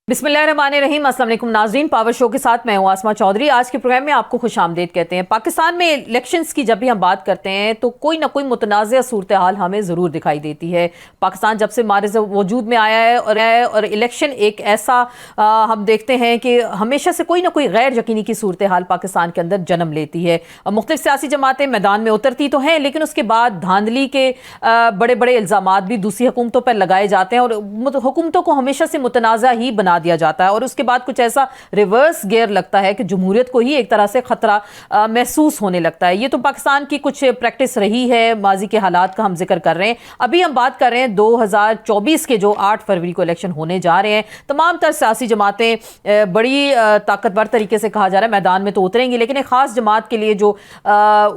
बिस्मिल्लाहिर्रहमानिर्रहीम। अस्सलाम वालेकुम नाज़रीन, पावर शो के साथ मैं हूं आसमा चौधरी। आज के प्रोग्राम में आपको खुशामदीद कहते हैं। पाकिस्तान में इलेक्शंस की जब भी हम बात करते हैं तो कोई ना कोई मुतनाज़ सूरत हाल हमें ज़रूर दिखाई देती है। पाकिस्तान जब से मारिज़ वजूद में आया है और इलेक्शन एक ऐसा हम देखते हैं कि हमेशा से कोई ना कोई गैर यकीनी की सूरत हाल पाकिस्तान के अंदर जन्म लेती है। मुख्तलिफ सियासी जमातें मैदान में उतरती तो हैं, लेकिन उसके बाद धांधली के बड़े बड़े इल्ज़ामात भी दूसरी हुकूमतों पर लगाए जाते हैं और हुकूमतों को हमेशा से मुतनाज़ा ही बना दिया जाता है और उसके बाद कुछ ऐसा रिवर्स गियर लगता है कि जमहूरियत को ही एक तरह से खतरा महसूस होने लगता है। ये तो पाकिस्तान की कुछ प्रैक्टिस रही है, माजी के हालात का हम जिक्र कर रहे हैं। अभी हम बात कर रहे हैं 2024 के जो 8 फरवरी को इलेक्शन होने जा रहे हैं। तमाम तर सियासी जमातें बड़ी ताकतवर तरीके से कहा जा रहा है मैदान में तो उतरेंगी, लेकिन एक खास जमात के लिए जो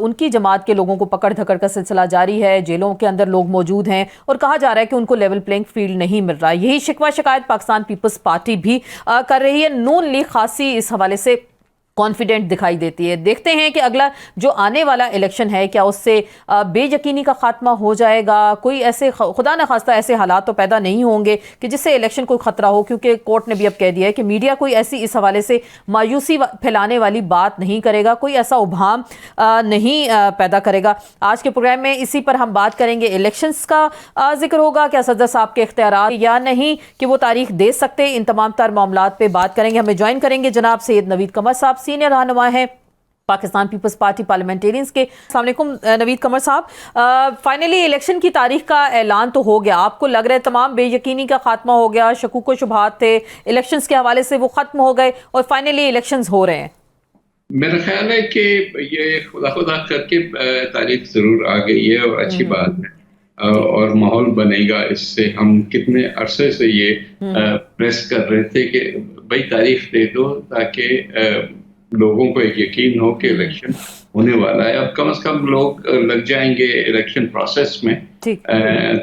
उनकी जमात के लोगों को पकड़ धकड़ का सिलसिला जारी है, जेलों के अंदर लोग मौजूद हैं और कहा जा रहा है कि उनको लेवल प्लेइंग फील्ड नहीं मिल रहा। यही शिकवा शिकायत पाकिस्तान पीपल्स पार्टी भी कर रही है। नून लीग खासी इस हवाले से कॉन्फिडेंट दिखाई देती है। देखते हैं कि अगला जो आने वाला इलेक्शन है क्या उससे बेयकीनी का खात्मा हो जाएगा। कोई ऐसे खुदा न खास्ता ऐसे हालात तो पैदा नहीं होंगे कि जिससे इलेक्शन कोई खतरा हो, क्योंकि कोर्ट ने भी अब कह दिया है कि मीडिया कोई ऐसी इस हवाले से मायूसी फैलाने वाली बात नहीं करेगा, कोई ऐसा उभाम नहीं पैदा करेगा। आज के प्रोग्राम में इसी पर हम बात करेंगे। इलेक्शंस का जिक्र होगा, क्या सदर साहब के इख्तियारात या नहीं कि वो तारीख दे सकते, इन तमाम तर मामलात पे बात करेंगे। हमें ज्वाइन करेंगे जनाब सैयद नवीद कमर साहब, सीनियर रहनुमा है पाकिस्तान पीपल्स पार्टी पार्लियामेंटेरियंस के। अस्सलाम वालेकुम नवीद कमर साहब, फाइनली इलेक्शन की तारीख का ऐलान तो हो गया, आपको लग रहा है तमाम बेयकीनी का खात्मा हो गया, शकूक व शुबहात थे इलेक्शंस के हवाले से वो खत्म हो गए और फाइनली इलेक्शंस हो रहे हैं? मेरा ख्याल है कि ये खुदा खुदा करके तारीख जरूर आ गई है और अच्छी बात है और माहौल बनेगा। इससे हम कितने अरसे से ये प्रेस कर रहे थे कि भाई तारीख दे दो ताकि लोगों को एक यकीन हो कि इलेक्शन होने वाला है। अब कम से कम लोग लग जाएंगे इलेक्शन प्रोसेस में,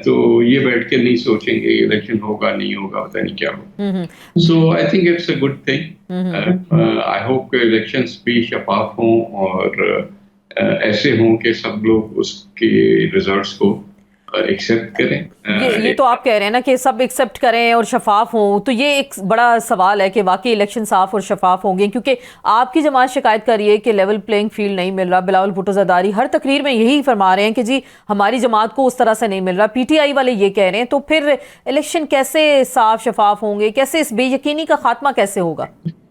तो ये बैठ के नहीं सोचेंगे इलेक्शन होगा नहीं होगा, पता नहीं क्या होगा। So I think it's a good thing. I hope कि इलेक्शंस भी शफाफ हों और ऐसे हों कि सब लोग उसके रिजल्ट्स को एक्सेप्ट करें। ये तो आप कह रहे हैं ना कि सब एक्सेप्ट करें और शफाफ हों, तो ये एक बड़ा सवाल है कि वाकई इलेक्शन साफ और शफाफ होंगे, क्योंकि आपकी जमात शिकायत कर रही है कि लेवल प्लेइंग फील्ड नहीं मिल रहा। बिलावल भुट्टो ज़रदारी हर तकरीर में यही फरमा रहे हैं कि जी हमारी जमात को उस तरह से नहीं मिल रहा। पीटीआई वाले ये कह रहे हैं, तो फिर इलेक्शन कैसे साफ शफाफ होंगे, कैसे इस बेयकीनी का खात्मा कैसे होगा?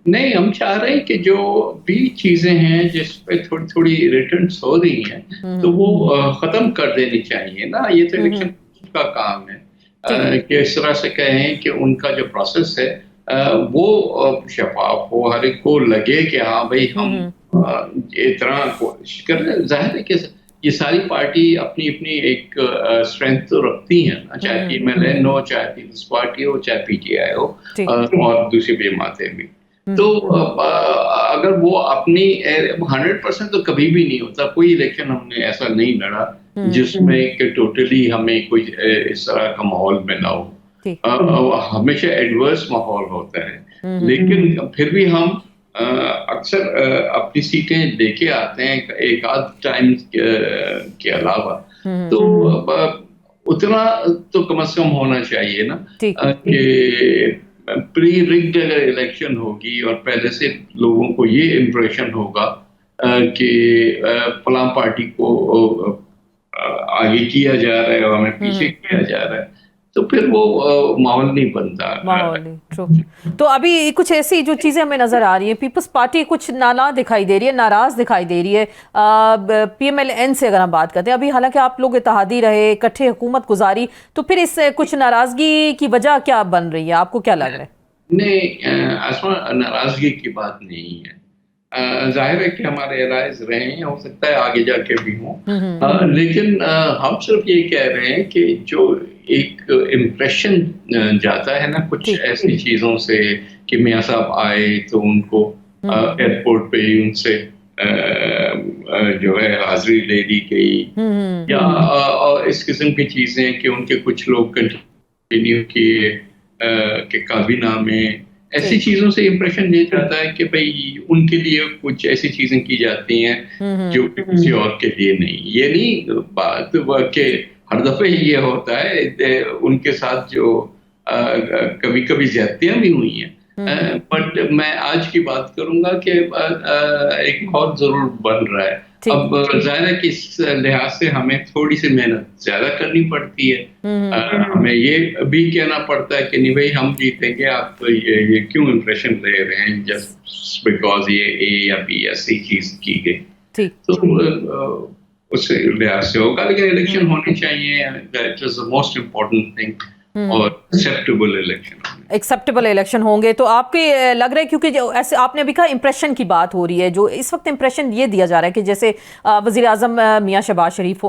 नहीं, हम चाह रहे हैं कि जो भी चीजें हैं जिस पे थोड़ी थोड़ी रिटर्न्स हो रही हैं तो वो खत्म कर देनी चाहिए ना। ये तो इलेक्शन का काम है कि इस तरह से कहें कि उनका जो प्रोसेस है वो शफाफ हो, हर एक को लगे कि हाँ भाई हम इतना कोशिश कर रहे हैं। जाहिर है कि ये सारी पार्टी अपनी अपनी एक स्ट्रेंथ तो रखती है ना, चाहे पीएमएलएन हो, चाहे पीपल्स पार्टी हो, चाहे पीटीआई हो और दूसरी जमातें भी। तो अगर वो अपनी 100% तो कभी भी नहीं होता। कोई इलेक्शन हमने ऐसा नहीं लड़ा जिसमें कि टोटली हमें कोई इस तरह का माहौल मिला हो। हमेशा एडवर्स माहौल होता है, लेकिन फिर भी हम अक्सर अपनी सीटें लेके आते हैं एक आध टाइम के अलावा। तो उतना तो कम से कम होना चाहिए ना कि प्री रिग्ड अगर इलेक्शन होगी और पहले से लोगों को ये इम्प्रेशन होगा कि फलां पार्टी को आगे किया जा रहा है और हमें पीछे किया जा रहा है, तो फिर वो माहौल नहीं बनता। माहौल नहीं, ट्रू। तो अभी कुछ ऐसी जो चीज़ें हमें नज़र आ रही हैं, पीपल्स पार्टी कुछ नाला दिखाई दे रही है, नाराज़ दिखाई दे रही है पीएमएलएन से अगर हम बात करते हैं। अभी हालांकि आप लोग इत्तेहादी रहे, इकट्ठे हुकूमत गुजारी, तो फिर इस कुछ नाराज़गी की वजह क्या बन रही है, आपको क्या लग रहा है? नहीं, आसमा नाराज़गी की बात नहीं है। जाहिर है कि हमारे एलाइज रहे हैं, हो सकता है आगे जाके भी हों, लेकिन हम सिर्फ ये कह रहे हैं कि जो एक इम्प्रेशन जाता है ना कुछ ऐसी चीजों से कि मियां साहब आए तो उनको एयरपोर्ट पे ही उनसे जो है हाजिरी ले ली गई या इस किस्म की चीजें कि उनके कुछ लोग कंटिन्यू किए कि काबीना में, ऐसी चीजों से इम्प्रेशन ये जाता है कि भाई उनके लिए कुछ ऐसी चीजें की जाती हैं जो किसी और के लिए नहीं। ये नहीं बात कि हर दफे ये होता है, उनके साथ जो कभी कभी ज्यादतियां भी हुई हैं, बट मैं आज की बात करूंगा कि एक बहुत जरूर बन रहा है। ठीक। अब जाहिर है कि इस लिहाज से हमें थोड़ी सी मेहनत ज्यादा करनी पड़ती है। हमें ये भी कहना पड़ता है कि नहीं भाई हम जीतेंगे, आप तो ये क्यों इम्प्रेशन ले रहे हैं जस्ट बिकॉज ये ए या बी या सी चीज की गई। ठीक। तो उस लिहाज से होगा, लेकिन इलेक्शन होने चाहिए, that is the most important thing, और एक्सेप्टेबल इलेक्शन। एक्सेप्टेबल इलेक्शन होंगे तो आपके लग रहा है, क्योंकि जो ऐसे आपने अभी कहा इम्प्रेशन की बात हो रही है, जो इस वक्त इम्प्रेशन ये दिया जा रहा है कि जैसे वज़ीर आज़म मियां शहबाज शरीफ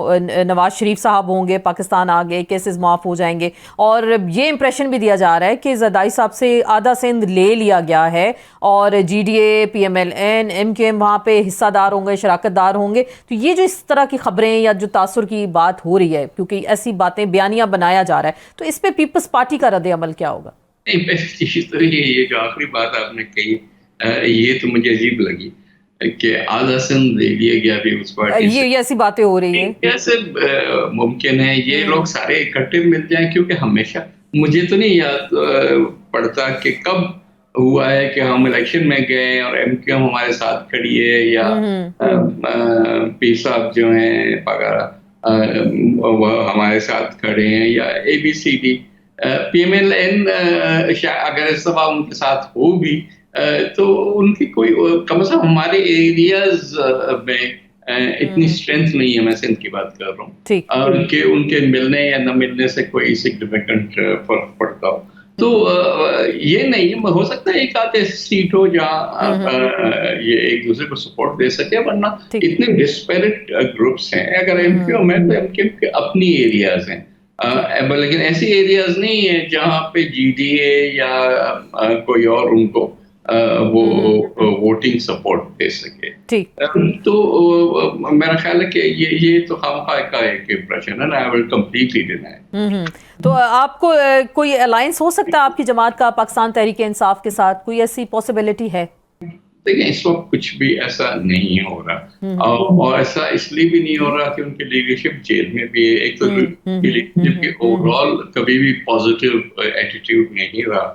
नवाज शरीफ साहब होंगे, पाकिस्तान आ गए, केसेस माफ़ हो जाएंगे, और ये इम्प्रेशन भी दिया जा रहा है कि ज़रदारी साहब से आधा सिंध ले लिया गया है और GDA PMLN MKM वहाँ पे हिस्सादार होंगे, शराकतदार होंगे। तो ये जो इस तरह की खबरें या जो तासुर की बात हो रही है, क्योंकि ऐसी बातें बयानियाँ बनाया जा रहा है, तो इस पर पीपल्स पार्टी का रद्द अमल क्या होगा? नहीं, पहली चीज तो ये जो आखिरी बात आपने कही, ये तो मुझे अजीब लगी कि आधा सिंध ले लिया गया भी उस पार्टी से। ये ऐसी बातें हो रही हैं। कैसे मुमकिन है ये लोग सारे इकट्ठे मिल जाएं? क्योंकि हमेशा मुझे तो नहीं याद पड़ता कि कब हुआ है कि हम इलेक्शन में गए और MQM हमारे साथ खड़ी है, या पीर साहब जो हैं वह हमारे साथ खड़े हैं, या ABCD PMLN अगर इस दफा उनके साथ हो भी तो उनकी कोई कम से कम हमारे एरियाज में इतनी स्ट्रेंथ नहीं है। मैं सिंध की बात कर रहा हूँ कि उनके मिलने या न मिलने से कोई सिग्निफिकेंट फर्क पड़ता हो। तो ये नहीं हो सकता एक आध ऐसी सीट हो जहाँ ये एक दूसरे को सपोर्ट दे सके, वरना इतने डिस्पैरेट ग्रुप्स हैं। अगर MQM है तो MQM के अपनी एरियाज हैं, लेकिन ऐसी एरियाज नहीं है जहाँ पे GDA या कोई और उनको वो वोटिंग सपोर्ट दे सके। तो मेरा ख्याल है कि ये तो खामखा का एक इम्प्रेशन है ना, आई विल कंप्लीटली डिनाई। तो आपको कोई अलायंस हो सकता है आपकी जमात का पाकिस्तान तहरीक इंसाफ के साथ, कोई ऐसी पॉसिबिलिटी है? देखिए, इस वक्त कुछ भी ऐसा नहीं हो रहा, और ऐसा इसलिए भी नहीं हो रहा कि उनकी लीडरशिप जेल में भी है। एक तो लीडरशिप के ओवरऑल कभी भी पॉजिटिव एटीट्यूड नहीं रहा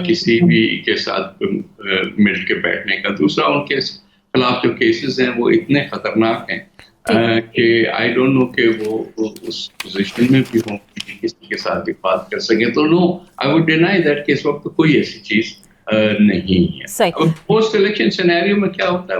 किसी भी के साथ मिल के बैठने का। दूसरा, उनके खिलाफ जो केसेस हैं वो इतने खतरनाक हैं कि आई डोंट नो कि वो उस पोजीशन में भी हों किसी के साथ भी बात कर सके। तो no, I would deny that कि इस वक्त कोई ऐसी चीज नहीं है। पोस्ट इलेक्शन सिनेरियो में क्या होता है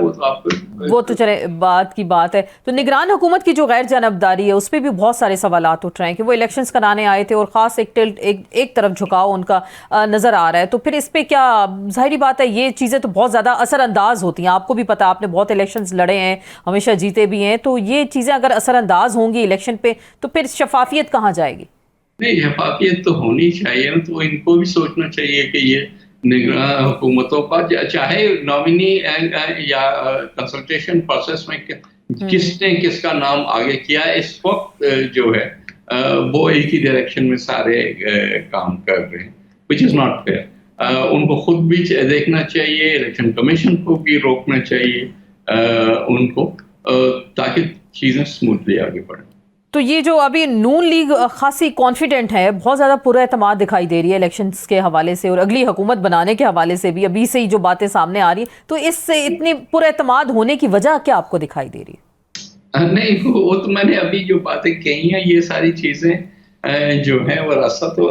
वो तो चले बात की बात है। तो निगरान हुकूमत की जो गैर जानबदारी है उस पर भी बहुत सारे सवालात उठ रहे हैं कि वो इलेक्शंस कराने आए थे और खास एक तरफ झुकाव उनका नजर आ रहा है। तो फिर इस पे क्या, जाहिर बात है ये चीजें तो बहुत ज्यादा असरअंदाज होती हैं, आपको भी पता, आपने बहुत इलेक्शंस लड़े हैं, हमेशा जीते भी हैं। तो ये चीजें अगर असरअंदाज होंगी इलेक्शन पे तो फिर शफाफियत कहाँ जाएगी? नहीं, शफाफियत तो होनी चाहिए ना, तो इनको भी सोचना चाहिए कि ये निगरान हुकूमतों का चाहे नॉमिनी या कंसल्टेशन प्रोसेस में किसने किसका नाम आगे किया, इस वक्त जो है वो एक ही डायरेक्शन में सारे काम कर रहे हैं, विच इज नॉट फेयर। उनको खुद भी देखना चाहिए, इलेक्शन कमीशन को भी रोकना चाहिए उनको, ताकि चीजें स्मूथली आगे बढ़े। तो ये जो अभी नून लीग खासी कॉन्फिडेंट है, बहुत ज़्यादा पुरएतमाद दिखाई दे रही है इलेक्शंस के हवाले से और अगली हुकूमत बनाने के हवाले से भी, अभी से ही जो बातें सामने आ रही है, तो इससे इतनी पुरएतमाद होने की वजह क्या आपको दिखाई दे रही है? नहीं, वो तो मैंने अभी जो बातें कही हैं, ये सारी चीज़ें जो है वो रास्ता तो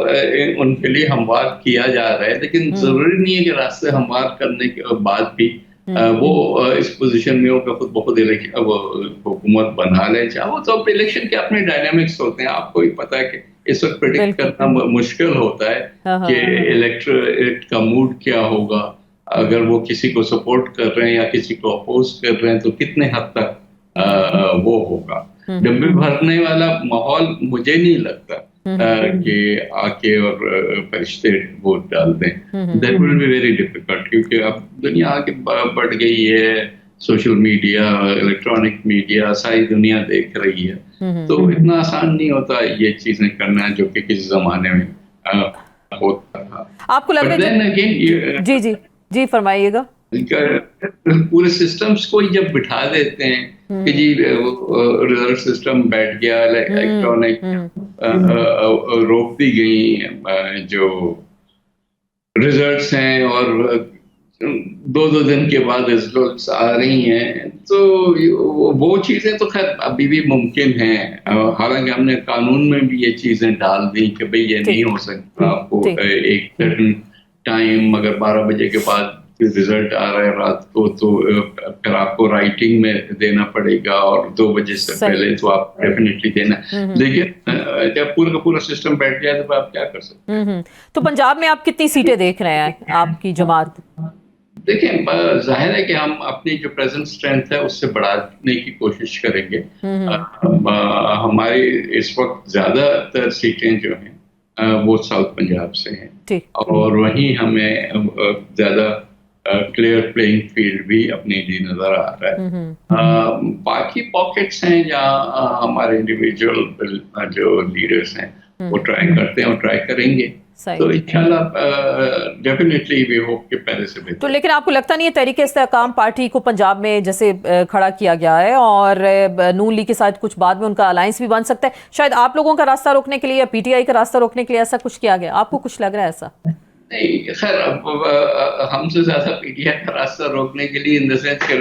उनके लिए हमवार किया जा रहा है, लेकिन ज़रूरी नहीं है कि रास्ते हमवार करने के बाद भी वो इस पोजीशन में हो कि खुद बहुत हुकूमत बना ले। चाहे वो तो इलेक्शन के अपने डायनामिक्स होते हैं, आपको भी पता है कि इस वक्त प्रेडिक्ट करना मुश्किल होता है कि इलेक्टोरेट का मूड क्या होगा, अगर वो किसी को सपोर्ट कर रहे हैं या किसी को अपोज कर रहे हैं तो कितने हद तक वो होगा। डब्बे भरने वाला माहौल मुझे नहीं लगता कि आके और फरिश्ते वोट डाल दें। That will be very difficult, क्योंकि अब दुनिया आगे बढ़ गई है, सोशल मीडिया, इलेक्ट्रॉनिक मीडिया, सारी दुनिया देख रही है, तो इतना आसान नहीं होता ये चीजें करना जो कि किसी जमाने में होता था। आपको लग रहा है? जी जी जी, फरमाइएगा। पूरे सिस्टम्स को जब बिठा देते हैं कि जी रिजर्व सिस्टम बैठ गया, इलेक्ट्रॉनिक रोक दी गई जो रिजल्ट्स हैं और 2-2 दिन के बाद रिजल्ट्स आ रही हैं, तो वो चीज़ें तो खैर अभी भी मुमकिन हैं। हालाँकि हमने कानून में भी ये चीज़ें डाल दी कि भई ये नहीं ठीक हो सकता, आपको ठीक एक सर्टेन टाइम अगर 12 बजे के बाद रिजल्ट आ रहा है रात को, तो फिर आपको राइटिंग में देना पड़ेगा और 2 बजे से सही पहले तो आप डेफ़िनिटली देना। लेकिन जब पूरा का पूरा सिस्टम बैठ जाए तो आप क्या कर सकते हैं? तो पंजाब में आप कितनी सीटें देख रहे हैं आपकी जमात? देखिए, ज़ाहिर है कि हम अपनी जो प्रेज़ेंट स्ट्रेंथ है उससे बढ़ाने की कोशिश करेंगे। हमारी इस वक़्त ज़्यादातर सीटें जो हैं वो साउथ पंजाब से हैं ठीक और वहीं हमें ज़्यादा क्लियर प्लेइंग फील्ड भी अपने लिए नज़र आ रहा है। बाकी पॉकेट्स हैं जहाँ हमारे इंडिविजुअल जो लीडर्स हैं वो ट्राई करते हैं और ट्राई करेंगे। सही तो इंशाल्लाह डेफिनेटली वी होप कि पहले से तो बेहतर। लेकिन आपको लगता नहीं है तहरीक इस्तेहकाम पार्टी को पंजाब में जैसे खड़ा किया गया है और नून लीग के साथ कुछ बाद में उनका अलायंस भी बन सकता है, शायद आप लोगों का रास्ता रोकने के लिए या पीटीआई का रास्ता रोकने के लिए ऐसा कुछ किया गया? आपको कुछ लग रहा है ऐसा? नहीं, खैर अब हमसे ज़्यादा पीटीआई का रास्ता रोकने के लिए इन द सेंस कि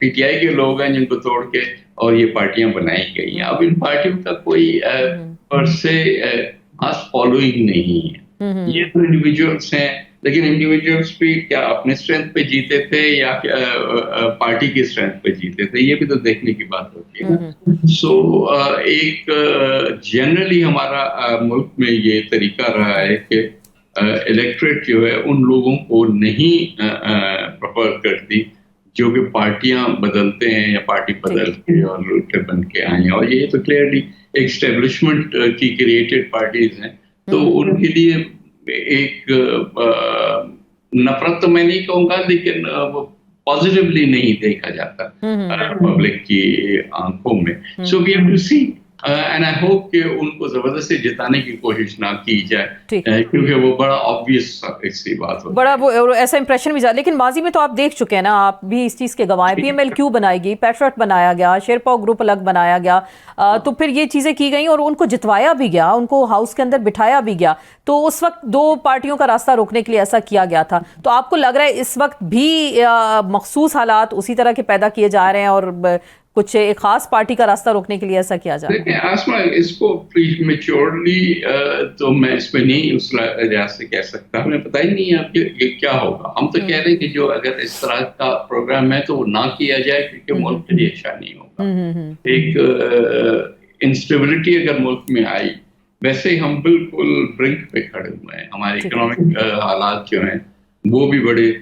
पीटीआई के लोग हैं जिनको तोड़ के और ये पार्टियां बनाई गई हैं। अब इन पार्टियों का कोई पर से खास फॉलोइंग नहीं है। ये तो इंडिविजुअल्स हैं, लेकिन इंडिविजुअल्स भी क्या अपने स्ट्रेंथ पे जीते थे या पार्टी की स्ट्रेंथ पे जीते थे, ये भी तो देखने की बात होती है ना। सो एक जनरली हमारा मुल्क में ये तरीका रहा है कि इलेक्ट्रेट जो है उन लोगों को नहीं प्रेफर करती जो कि पार्टियां बदलते हैं या पार्टी बदल के और रूटर बन के आए हैं, और ये तो क्लियरली एस्टेब्लिशमेंट की क्रिएटेड पार्टीज हैं, तो उनके लिए एक नफरत तो मैं नहीं कहूंगा, लेकिन वो पॉजिटिवली नहीं देखा जाता पब्लिक की आंखों में। So we have to see and I hope कि उनको जबरदस्ती जिताने की कोशिश ना की जाए, क्योंकि वो बड़ा ऑब्वियस सी बात हो, बड़ा वो ऐसा इंप्रेशन भी जा। लेकिन माजी में तो आप देख चुके हैं ना, आप भी इस चीज़ के गवाह। पीएमएलक्यू बनाएगी, पैट्रियट बनाया गया, शेरपाओ ग्रुप अलग बनाया गया, तो फिर ये चीज़ें की गई और उनको जितवाया भी गया, उनको हाउस के अंदर बिठाया भी गया। तो उस वक्त दो पार्टियों का रास्ता रोकने के लिए ऐसा किया गया था। तो आपको लग रहा है इस वक्त भी मखसूस हालात उसी तरह के पैदा किए जा रहे हैं और कुछ एक खास पार्टी का रास्ता रोकने के लिए ऐसा किया जा रहा है? देखिए आसमा, इसको प्रीमेच्योरली तो मैं इसमें नहीं उस लिहाज से कह सकता, हमें पता ही नहीं है अब ये क्या होगा। हम तो कह रहे हैं कि जो अगर इस तरह का प्रोग्राम है तो वो ना किया जाए, क्योंकि मुल्क के लिए अच्छा नहीं होगा। एक इंस्टेबिलिटी अगर मुल्क में आई, वैसे ही हम बिल्कुल ब्रिंक पे खड़े हुए हैं, हमारे इकोनॉमिक हालात जो हैं वो भी बड़े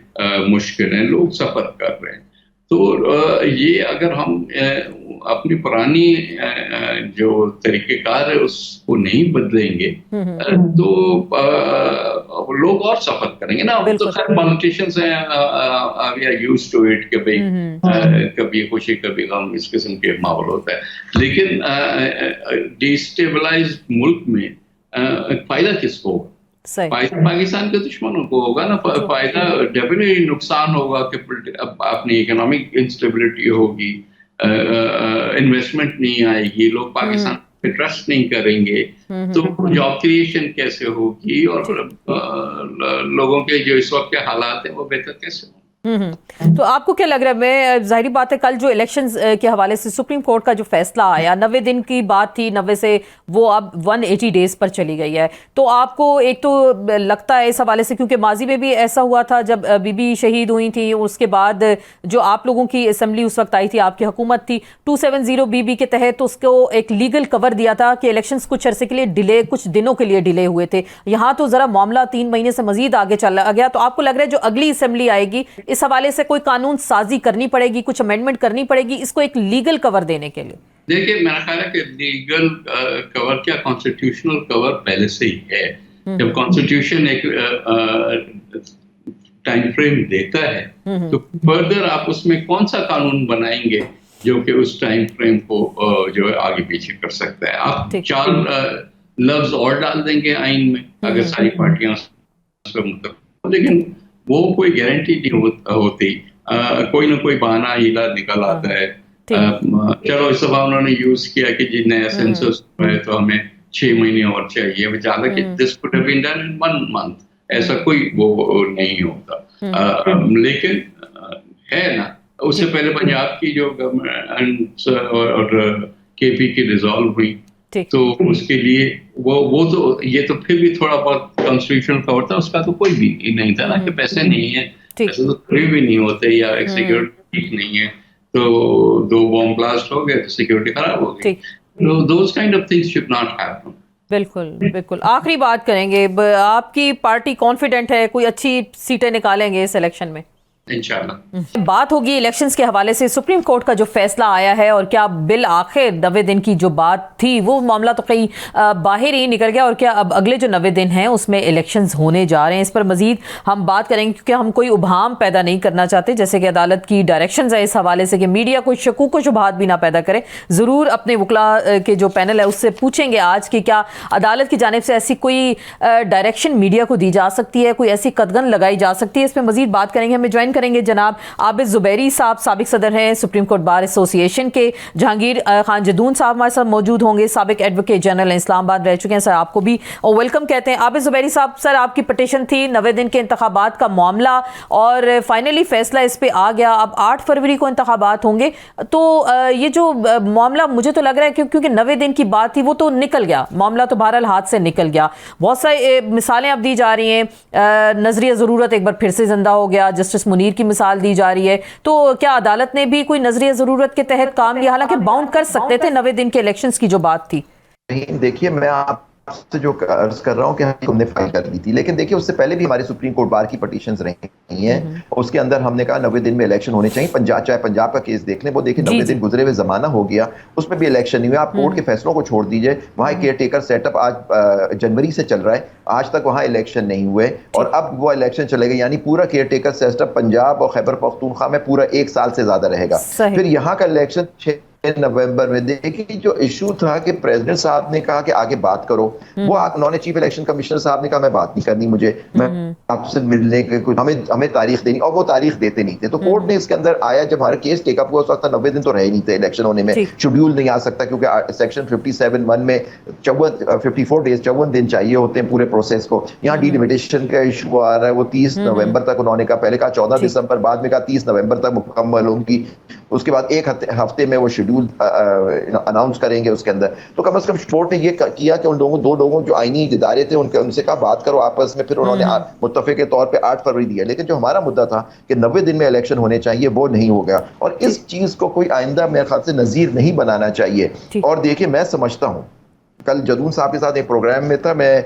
मुश्किल हैं, लोग सफर कर रहे हैं। तो ये अगर हम अपनी पुरानी जो तरीक़ेकार है उसको नहीं बदलेंगे तो लोग और सफर करेंगे ना। तो खैर पॉलिटिशियंस हैं, we are used to it कि भाई कभी खुशी कभी गम, इस किस्म के माहौल होता है। लेकिन डिस्टेबलाइज्ड मुल्क में फायदा किसको होगा? फायदा पाकिस्तान के दुश्मनों को होगा ना। फायदा डेफिनेटली नुकसान होगा कि अपनी इकोनॉमिक इंस्टेबिलिटी होगी, इन्वेस्टमेंट नहीं आएगी, लोग पाकिस्तान पे ट्रस्ट नहीं करेंगे, तो जॉब क्रिएशन कैसे होगी और लोगों के जो इस वक्त के हालात हैं वो बेहतर कैसे होंगे? तो आपको क्या लग रहा है? मैं जाहिर बात है कल जो इलेक्शंस के हवाले से सुप्रीम कोर्ट का जो फैसला आया, 90 दिन की बात थी, 90 से वो अब 180 डेज पर चली गई है, तो आपको एक तो लगता है इस हवाले से, क्योंकि माजी में भी ऐसा हुआ था जब बीबी शहीद हुई थी, उसके बाद जो आप लोगों की असेंबली उस वक्त आई थी, आपकी हुकूमत थी, 270 बीबी के तहत उसको एक लीगल कवर दिया था कि इलेक्शंस कुछ अरसे के लिए डिले, कुछ दिनों के लिए डिले हुए थे। यहाँ तो जरा मामला 3 महीने से मजीद आगे चला गया। तो आपको लग रहा है जो अगली असेंबली आएगी इस हवाले से कोई कानून साजी करनी पड़ेगी, कुछ अमेंडमेंट करनी पड़ेगी इसको एक लीगल कवर देने के लिए? देखिए, मेरा ख्याल है कि लीगल कवर क्या, कॉन्स्टिट्यूशनल कवर पहले से ही है। जब कॉन्स्टिट्यूशन एक टाइम फ्रेम देता है तो फर्दर आप उसमें कौन सा कानून बनाएंगे जो कि उस टाइम फ्रेम को जो है आगे पीछे कर सकता है। आप 4 लफ्ज और डाल देंगे आइन में अगर सारी पार्टियां, लेकिन वो कोई गारंटी नहीं होती। कोई ना कोई बहाना हीला निकल आता है। चलो इस दफा उन्होंने यूज किया कि जी नया सेंसस है तो हमें 6 महीने और चाहिए, हालांकि this could have been done in 1 month. ऐसा कोई वो नहीं होता। लेकिन है ना, उससे पहले पंजाब की जो गवर्नमेंट और केपी की डिसॉल्व हुई, ठीक। तो उसके लिए वो तो ये तो फिर भी थोड़ा बहुत कॉन्स्टिट्यूशनल कवर था, उसका तो कोई भी नहीं था ना कि पैसे नहीं है, ठीक। पैसे तो कभी भी नहीं होते, या एक सिक्योरिटी ठीक नहीं है, तो 2 बॉम्ब ब्लास्ट हो गए तो सिक्योरिटी खराब हो गई। ठीक। तो those kind of things should not happen. बिल्कुल बिल्कुल। आखिरी बात करेंगे, आपकी पार्टी कॉन्फिडेंट है कोई अच्छी सीटें निकालेंगे इस इलेक्शन में? इंशाल्लाह। बात होगी इलेक्शंस के हवाले से सुप्रीम कोर्ट का जो फैसला आया है और क्या बिल आखिर 90 दिन की जो बात थी वो मामला तो कहीं बाहर ही निकल गया, और क्या अब अगले जो 90 दिन हैं उसमें इलेक्शंस होने जा रहे हैं? इस पर मजीद हम बात करेंगे क्योंकि हम कोई उभाम पैदा नहीं करना चाहते, जैसे कि अदालत की डायरेक्शंस है इस हवाले से कि मीडिया कोई शकूक व शुबहात भी ना पैदा करे। ज़रूर अपने वकला के जो पैनल है उससे पूछेंगे आज कि क्या अदालत की जानिब से ऐसी कोई डायरेक्शन मीडिया को दी जा सकती है, कोई ऐसी कदगन लगाई जा सकती है? इस पर मजीद बात करेंगे। हमें ज्वाइन करेंगे जनाब आबिद जुबैरी साहब, साबिक सदर हैं सुप्रीम कोर्ट बार एसोसिएशन के। जहांगीर खान जदून साहब हमारे साथ मौजूद होंगे, साबिक एडवोकेट जनरल इस्लामाबाद रह चुके हैं। सर आपको भी वेलकम कहते हैं। आबिद जुबैरी साहब, सर आपकी पटिशन थी 90 दिन के इंतखाबात का मामला और फाइनली फैसला इस पे आ गया। अब 8 फरवरी को इंतखाबात होंगे, तो ये जो मामला मुझे तो लग रहा है क्योंकि 90 दिन की बात थी वो तो निकल गया, मामला तो बहरहाल हाथ से निकल गया। बहुत सारी मिसालें अब दी जा रही हैं, नजरिया ज़रूरत एक बार फिर से जिंदा हो गया, जस्टिस मुनीर की मिसाल दी जा रही है। तो क्या अदालत ने भी कोई नजरिया जरूरत के तहत काम लिया? हालांकि बाउंड कर सकते थे 90 दिन के इलेक्शंस की जो बात थी। नहीं, देखिए मैं आपसे जो अर्ज कर रहा हूँ कि हमने फाइल कर दी थी, लेकिन देखिए उससे पहले भी हमारे सुप्रीम कोर्ट बार की पटिशंस रही हैं, उसके अंदर हमने कहा 90 दिन में इलेक्शन होने चाहिए। चाहे पंजाब का केस देख लें, वो देखिए 90 दिन गुजरे हुए जमाना हो गया, उसमें भी इलेक्शन नहीं हुआ। आप कोर्ट के फैसलों को छोड़ दीजिए, वहाँ केयर टेकर सेटअप आज जनवरी से चल रहा है, आज तक वहाँ इलेक्शन नहीं हुए और अब वो इलेक्शन चले गए, यानी पूरा केयर टेकर सेटअप पंजाब और खैबर पख्तूनख्वा में पूरा 1 साल से ज्यादा रहेगा। फिर यहाँ का इलेक्शन 6 नवंबर में। देखिए जो इशू था कि प्रेसिडेंट साहब ने कहा कि आगे बात करो, वो उन्होंने चीफ इलेक्शन कमिश्नर साहब ने कहा मैं बात नहीं करनी, मुझे मैं आपसे मिलने के कुछ हमें तारीख देनी, और वो तारीख देते नहीं थे। तो कोर्ट ने इसके अंदर आया, जब हमारा केस टेकअप हुआ उस वक्त 90 दिन तो रहे नहीं थे इलेक्शन होने में, शेड्यूल नहीं आ सकता क्योंकि सेक्शन 57(1) में 54 डेज 54 दिन चाहिए होते हैं पूरे प्रोसेस को। यहाँ डिलिमिटेशन का इशू आ रहा है, वो 30 नवंबर तक उन्होंने कहा, पहले कहा 14 दिसंबर, बाद में कहा 30 नवंबर तक मुकम्मल होगी, उसके बाद एक हफ्ते में वो शेड्यूल अनाउंस करेंगे उसके अंदर। तो कम से कम कोर्ट ने ये किया कि उन लोगों 2 लोगों जो आईनी इदारे थे उनसे कहा बात करो आपस में, फिर उन्होंने मुत्तफे के तौर पे 8 फरवरी दिया। लेकिन जो हमारा मुद्दा था कि 90 दिन में इलेक्शन होने चाहिए, वो नहीं हो गया, और इस चीज को कोई आइंदा मेरे ख्याल से नजीर नहीं बनाना चाहिए। और देखिए मैं समझता हूँ, कल जदून साहब के साथ एक प्रोग्राम में था, मैं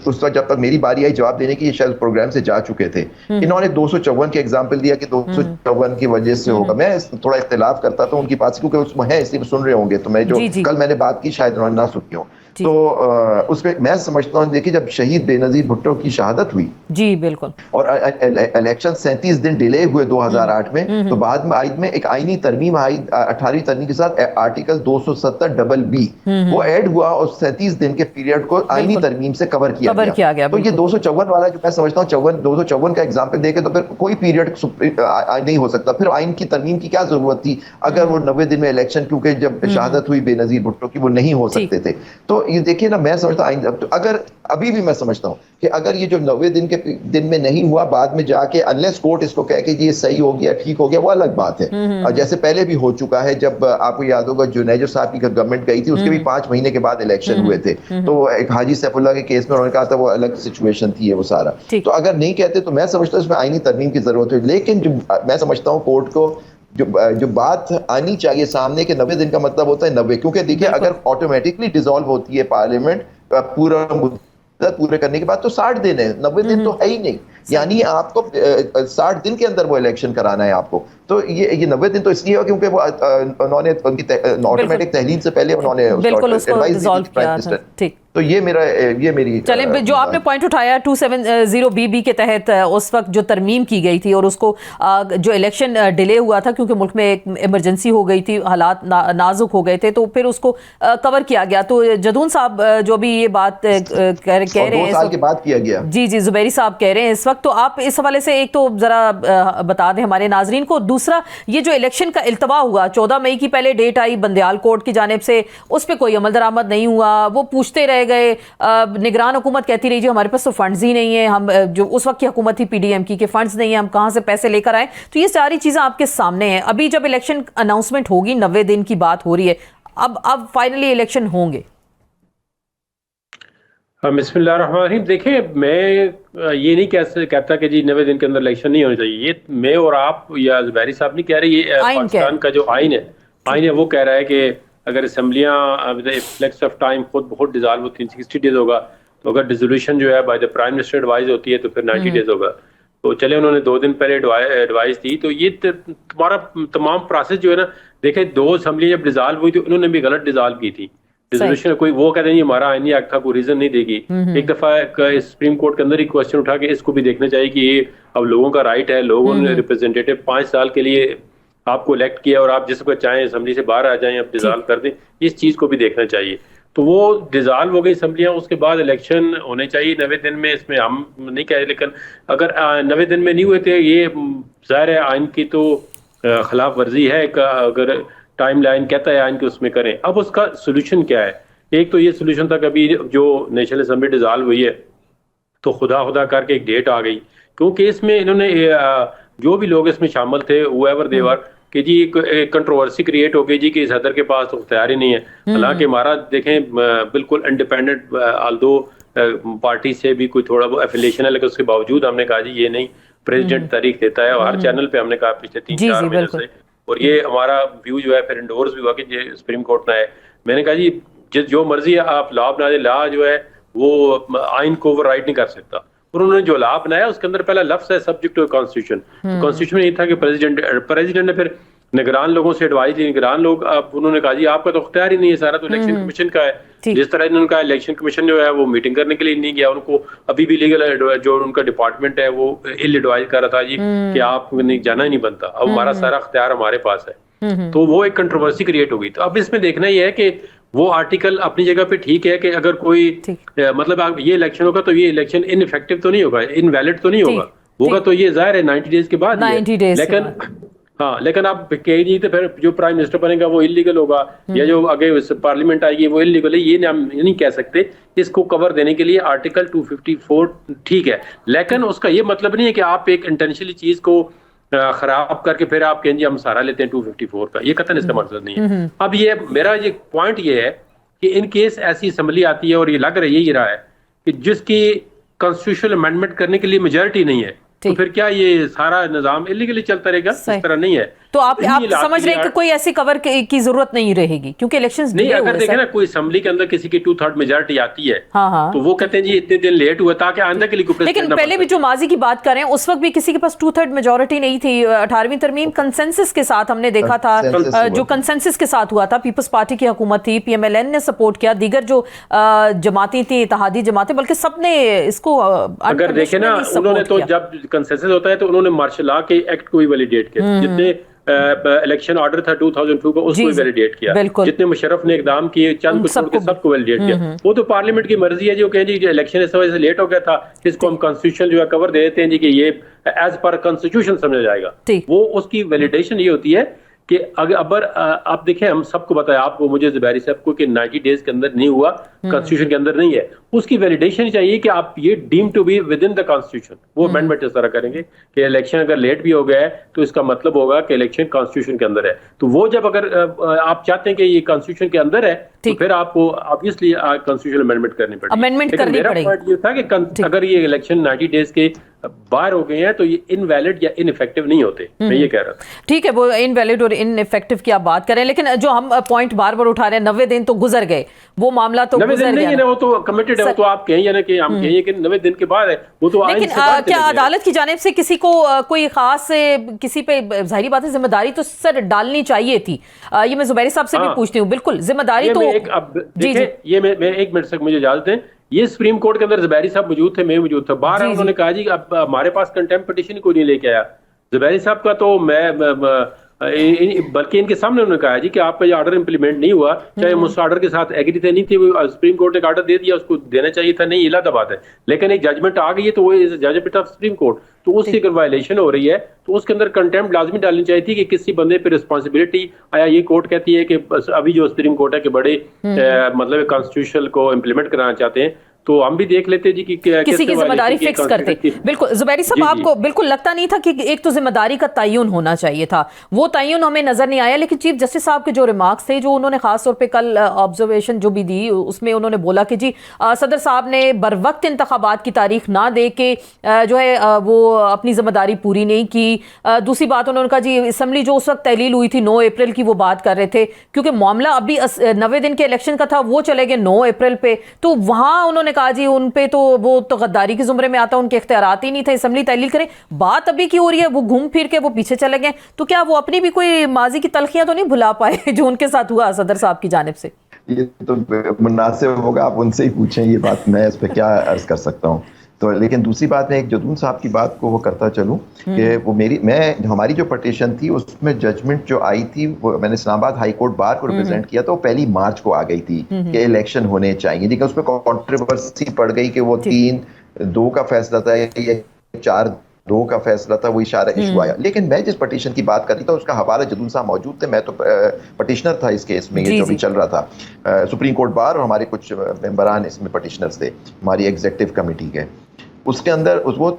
उस वक्त जब तक मेरी बारी आई जवाब देने की, शायद प्रोग्राम से जा चुके थे, इन्होंने 254 के एग्जाम्पल दिया कि 254 की वजह से होगा। मैं थोड़ा इख्तिलाफ करता था उनकी बात से, क्योंकि उसमें है इसलिए सुन रहे होंगे, तो मैं जो कल मैंने बात की शायद उन्होंने ना सुनी हो, तो उसमें मैं समझता हूँ, देखिए जब शहीद बेनजीर भुट्टो की शहादत हुई, जी बिल्कुल, और इलेक्शन 37 दिन डिले हुए 2008 में, तो बाद में एक आईनी तरमीम आई 18वीं तरमीम के साथ, आर्टिकल 270(b) वो ऐड हुआ और 37 दिन के पीरियड को आईनी तरमीम से कवर किया गया। तो ये 254 वाला जो मैं समझता हूँ 254 का एग्जाम्पल देके तो फिर कोई पीरियड नहीं हो सकता, फिर आइन की तरमीम की क्या जरूरत थी अगर वो 90 दिन में इलेक्शन, क्योंकि जब शहादत हुई बेनजीर भुट्टो की, वो नहीं हो सकते थे। तो ये देखिए ना, मैं समझता हूँ तो अगर अभी भी मैं समझता हूँ कि अगर ये जो 90 दिन में नहीं हुआ, बाद में जाके अनलेस कोर्ट इसको कहे कि ये सही हो गया, ठीक हो गया, वो अलग बात है। और जैसे पहले भी हो चुका है, जब आपको याद होगा जुनैजर साहब की गवर्नमेंट गई थी, उसके भी 5 महीने के बाद इलेक्शन हुए थे, तो एक हाजी सैफुल्लाह के केस में उन्होंने कहा था वो अलग सिचुएशन थी, वो सारा। तो अगर नहीं कहते तो मैं समझता हूँ इसमें आईनी तरमीम की जरूरत है। लेकिन जो मैं समझता हूँ कोर्ट को जो बात आनी चाहिए सामने के 90 दिन का मतलब होता है 90, क्योंकि देखिए अगर ऑटोमेटिकली डिसॉल्व होती है पार्लियामेंट पूरा मुद्दत पूरे करने के बाद, तो 60 दिन है, 90 दिन तो है ही नहीं, यानी आपको 60 दिन के अंदर वो इलेक्शन कराना है आपको। तो ये 90 दिन तो इसलिए हो क्योंकि वो उन्होंने उनकी ऑटोमेटिक तहलील से पहले उन्होंने एडवाइस दी थी। तो ये मेरी चलें, जो आपने पॉइंट उठाया 270(b) के तहत उस वक्त जो तरमीम की गई थी और उसको जो इलेक्शन डिले हुआ था क्योंकि मुल्क में एक इमरजेंसी हो गई थी, हालात नाजुक हो गए थे, तो फिर उसको कवर किया गया। तो जदून साहब जो भी ये बात कह रहे हैं, 2 साल के बाद किया गया। जी जुबैरी साहब कह रहे हैं इस वक्त, तो आप इस हवाले से एक तो जरा बता दें हमारे नाजरीन को। दूसरा, ये जो इलेक्शन का इल्तवा हुआ 14 मई की पहले डेट आई बंदयाल कोर्ट की जानिब से, उस पर कोई अमल दरामद नहीं हुआ, वो पूछते रहे रह गए, निगरान हुकूमत कहती रही जी हमारे पास तो फंड्स ही नहीं है, हम जो उस वक्त की हुकूमत थी पीडीएम की, के फंड्स नहीं है, हम कहाँ से पैसे लेकर आए। तो ये सारी चीजें आपके सामने हैं। अभी जब इलेक्शन अनाउंसमेंट होगी, 90 दिन की बात हो रही है, अब फाइनली इलेक्शन होंगे। बिस्मिल्लाहिर्रहमानिर्रहीम। देखिए, मैं ये नहीं कहता कि जी 90 दिन के अंदर इलेक्शन नहीं होने चाहिए। ये मैं और आप या ज़ुबैरी साहब नहीं कह रहे, ये पाकिस्तान का जो आइन है वो कह रहा है कि अगर असम्बलियाँ फ्लेक्स ऑफ टाइम खुद बहुत डिजॉल्व होती है 60 डेज होगा, तो अगर डिसोल्यूशन जो है by the prime minister advice होती है तो फिर 90 डेज होगा। तो चले, उन्होंने 2 दिन पहले एडवाइस दी। तो ये तुम्हारा तमाम प्रोसेस जो है ना, देखे 2 असम्बली जब डिजॉल्व हुई तो उन्होंने भी गलत डिजॉल्व की थी रिजोल्यूशन। कोई वो कहते हैं हमारा आईनी एक्ट था, कोई रीजन नहीं देगी। एक दफा सुप्रीम कोर्ट के अंदर ही क्वेश्चन उठा के इसको भी देखना चाहिए कि ये अब लोगों का राइट है, लोगों ने रिप्रेजेंटेटिव 5 साल के लिए आपको इलेक्ट किया और आप जिस वक्त चाहें असम्बली से बाहर आ जाएं, अब डिजॉल्व कर दें, इस चीज को भी देखना चाहिए। तो वो डिजॉल्व हो गई असम्बलियां, उसके बाद इलेक्शन होने चाहिए 90 दिन में। इसमें हम नहीं कह रहे, लेकिन अगर 90 दिन में नहीं हुए थे, ये ज़ाहिर है आइन की तो खिलाफ वर्जी है। अगर टाइम लाइन कहता है आइन के उसमें करें। अब उसका सोल्यूशन क्या है? एक तो ये सोल्यूशन था, कभी जो नेशनल असम्बली डिजॉल्व हुई है तो खुदा करके एक डेट आ गई, क्योंकि इसमें इन्होंने जो भी लोग इसमें शामिल थे हुएवर देवर कि जी कंट्रोवर्सी क्रिएट हो गई जी कि सदर के पास तो इख्तियार ही नहीं है। हालांकि हमारा देखें बिल्कुल इंडिपेंडेंट, आल्दो पार्टी से भी कोई थोड़ा बहुत एफिलिएशन है, लेकिन उसके बावजूद हमने कहा जी ये नहीं, प्रेसिडेंट तारीख देता है। और हर चैनल पे हमने कहा पिछले 3-4 महीने से, और ये हमारा व्यू जो है फिर इंडोर्स भी हुआ कि ये सुप्रीम कोर्ट ना है। मैंने कहा जी जो मर्जी है आप लॉ बना दे, लॉ जो है वो आइन को ओवरराइड नहीं कर सकता। और उन्होंने जो लॉ बनाया उसके अंदर पहला लफ्ज है सब्जेक्ट टू कॉन्स्टिट्यूशन। तो कॉन्स्टिट्यूशन में ये था कि प्रेसिडेंट ने फिर निगरान लोगों से एडवाइस ली। निगरान लोग उन्होंने कहा जी आपका तो इख्तियार ही नहीं है, सारा तो इलेक्शन कमीशन का है। जिस तरह इन्होंने कहा इलेक्शन कमीशन जो है वो मीटिंग करने के लिए नहीं गया, उनको अभी भी लीगल जो उनका डिपार्टमेंट है वो इल एडवाइस कर रहा था जी कि आप जाना ही नहीं बनता, अब हमारा सारा इख्तियार हमारे पास है। तो वो एक कंट्रोवर्सी क्रिएट हो गई। तो अब इसमें देखना ये है कि वो आर्टिकल अपनी जगह पे ठीक है कि अगर कोई मतलब ये इलेक्शन होगा तो ये इलेक्शन इनइफेक्टिव तो नहीं होगा, इनवैलिड तो नहीं होगा तो ये जाहिर है 90 डेज के बाद। लेकिन हाँ, लेकिन आप कह नहीं तो फिर जो प्राइम मिनिस्टर बनेगा वो इलीगल होगा, या जो आगे पार्लियामेंट आएगी वो इलीगल है। ये हम नहीं कह सकते। इसको कवर देने के लिए आर्टिकल 254 ठीक है, लेकिन उसका ये मतलब नहीं है कि आप एक इंटेंशनली चीज को खराब करके फिर आप कहेंगे हम सहारा लेते हैं 254 का। ये कतन इसका मकसद नहीं है। अब ये मेरा ये पॉइंट ये है कि इन केस ऐसी असम्बली आती है और ये लग रहा है यही रहा है कि जिसकी कॉन्स्टिट्यूशनल अमेंडमेंट करने के लिए मेजॉरिटी नहीं है, तो फिर क्या ये सारा निजाम इलीगली चलता रहेगा? इस तरह नहीं है। तो आप समझ रहे हैं कि कोई ऐसी कवर की जरूरत नहीं रहेगी क्योंकि इलेक्शंस नहीं। अगर देखें ना, कोई असेंबली के अंदर किसी की 2/3 मेजॉरिटी आती है, तो वो कहते हैं जी इतने दिन लेट हुआ ताकि आंदा के लिए। लेकिन पहले भी जो माजी की बात करें उस वक्त भी किसी के पास 2/3 मेजॉरिटी नहीं थी। 18वीं तरमीम कंसेंसस के साथ हमने देखा था, जो कंसेंसस के साथ हुआ था, पीपल्स पार्टी की हुकूमत थी, PMLN ने सपोर्ट किया, दीगर जो जमाती थी, इत्तेहादी जमातें, बल्कि सबने इसको अगर देखे ना, उन्होंने तो जब कंसेंसस होता है तो उन्होंने मार्शल लॉ के एक्ट को भी वैलिडेट किया, जितने इलेक्शन ऑर्डर था 2002 का उसको वैलिडेट किया, जितने मुशर्रफ ने इकदाम किए चंद को छोड़ के सबको वैलिडेट किया। वो तो पार्लियामेंट की मर्जी है जो कहें जी इलेक्शन इस वजह से लेट हो गया था, इसको हम कॉन्स्टिट्यूशन जो है कवर दे देते हैं जी कि ये एज पर कॉन्स्टिट्यूशन समझा जाएगा। वो उसकी वैलिडेशन ये होती है कि अगर आप देखें, हम सबको बताया, आपको, मुझे, ज़ुबैरी साहब को, कि 90 डेज के अंदर नहीं हुआ, कॉन्स्टिट्यूशन के अंदर नहीं है, उसकी वैलिडेशन चाहिए कि आप ये deem to be within the constitution. वो अमेंडमेंट इस तरह करेंगे कि इलेक्शन अगर लेट भी हो गया है तो इसका मतलब होगा कि इलेक्शन कॉन्स्टिट्यूशन के अंदर है। तो वो जब अगर आप चाहते हैं कि ये कॉन्स्टिट्यूशन के अंदर है तो फिर आपको ऑब्वियसली कॉन्स्टिट्यूशन अमेंडमेंट करनी पड़ेगी। मेरा पॉइंट ये था कि अगर ये इलेक्शन 90 डेज के बाहर हो गए हैं तो ये इनवैलिड या इनइफेक्टिव नहीं होते। मैं ये कह रहा था। ठीक है, वो इनवैलिड और इनइफेक्टिव की आप बात करें, लेकिन जो हम पॉइंट बार बार उठा रहे हैं, 90 दिन तो गुजर गए, वो मामला तो गुजर गया ना, वो तो कमिटेड है। वो तो आप कहें या ना कि हम कहें कि 90 दिन के बाद है, वो तो लेकिन क्या अदालत की जानिब से किसी को कोई खास किसी पे, जाहिर बात है जिम्मेदारी तो सर डालनी चाहिए थी। ये मैं ज़ुबैरी साहब से भी पूछती हूँ। बिल्कुल जिम्मेदारी तो ये मैं 1 मिनट तक मुझे इजाजत दें। ये सुप्रीम कोर्ट के अंदर ज़ुबैरी साहब मौजूद थे, मैं मौजूद था। बाहर उन्होंने कहा जी अब हमारे पास कंटेम्प्ट पिटीशन कोई नहीं लेके आया। ज़ुबैरी साहब का तो मैं बल्कि इनके सामने उन्होंने कहा है जी कि आपका ये ऑर्डर इंप्लीमेंट नहीं हुआ, चाहे हम उस ऑर्डर के साथ एग्री थे नहीं थे, वो सुप्रीम कोर्ट ने एक ऑर्डर दे दिया, उसको देना चाहिए था, नहीं अलग बात है, लेकिन एक जजमेंट आ गई है तो वो is judgment of supreme court, तो उसकी अगर वायलेशन हो रही है तो उसके अंदर कंटेम्प्ट लाजमी डालनी चाहिए थी कि किसी बंदे पे रिस्पॉन्सिबिलिटी आया। ये कोर्ट कहती है कि अभी जो सुप्रीम कोर्ट है कि बड़े मतलब कॉन्स्टिट्यूशन को इम्प्लीमेंट कराना चाहते हैं, तो हम भी देख लेते जी कि किसी की जिम्मेदारी फिक्स करते। बिल्कुल जुबैरी साहब, आपको बिल्कुल लगता नहीं था कि एक तो जिम्मेदारी का तयन होना चाहिए था, वो तयन हमें नजर नहीं आया। लेकिन चीफ जस्टिस साहब के जो रिमार्क्स थे, जो उन्होंने खास तौर पे कल ऑब्जर्वेशन जो भी दी, उसमें उन्होंने बोला कि जी सदर साहब ने बर वक्त इंतखाबात की तारीख ना दे के जो है वो अपनी जिम्मेदारी पूरी नहीं की। दूसरी बात उन्होंने कहा जी असम्बली जो उस वक्त तहलील हुई थी 9 अप्रैल की, वो बात कर रहे थे क्योंकि मामला अभी 90 दिन के इलेक्शन का था, वो चले गए 9 अप्रैल पे, तो वहां उन्होंने कहा जी उन पे तो वो तो गद्दारी के जुमरे में आता, उनके इख्तियारात ही नहीं थे, असम्बली तहलील करें। बात अभी की हो रही है, वो घूम फिर के वो पीछे चले गए, तो क्या वो अपनी भी कोई माजी की तलखियां तो नहीं भुला पाए जो उनके साथ हुआ सदर साहब की जानिब से? ये तो मुनासिब होगा आप उनसे ही पूछें ये बात, मैं इस पर क्या अर्ज कर सकता हूँ। तो लेकिन दूसरी बात, मैं एक जदून साहब की बात को वो करता चलूं कि हमारी जो पटिशन थी उसमें जजमेंट जो आई थी, वो मैंने इस्लामाबाद हाई कोर्ट बार को रिप्रेजेंट किया, तो 1 मार्च को आ गई थी कि इलेक्शन होने चाहिए, लेकिन उसमें कंट्रोवर्सी पड़ गई कि वो 3-2 का फैसला था या 4-2 का फैसला था, वो इशू आया। लेकिन मैं जिस पटिशन की बात कर रही था उसका हवाला जदून साहब मौजूद थे, मैं तो पटिशनर था इस केस में, ये जो भी चल रहा था सुप्रीम कोर्ट बार, और हमारे कुछ मेंबरान इसमें पटिशनर्स थे हमारी एग्जीक्यूटिव कमेटी के। उसके अंदर वो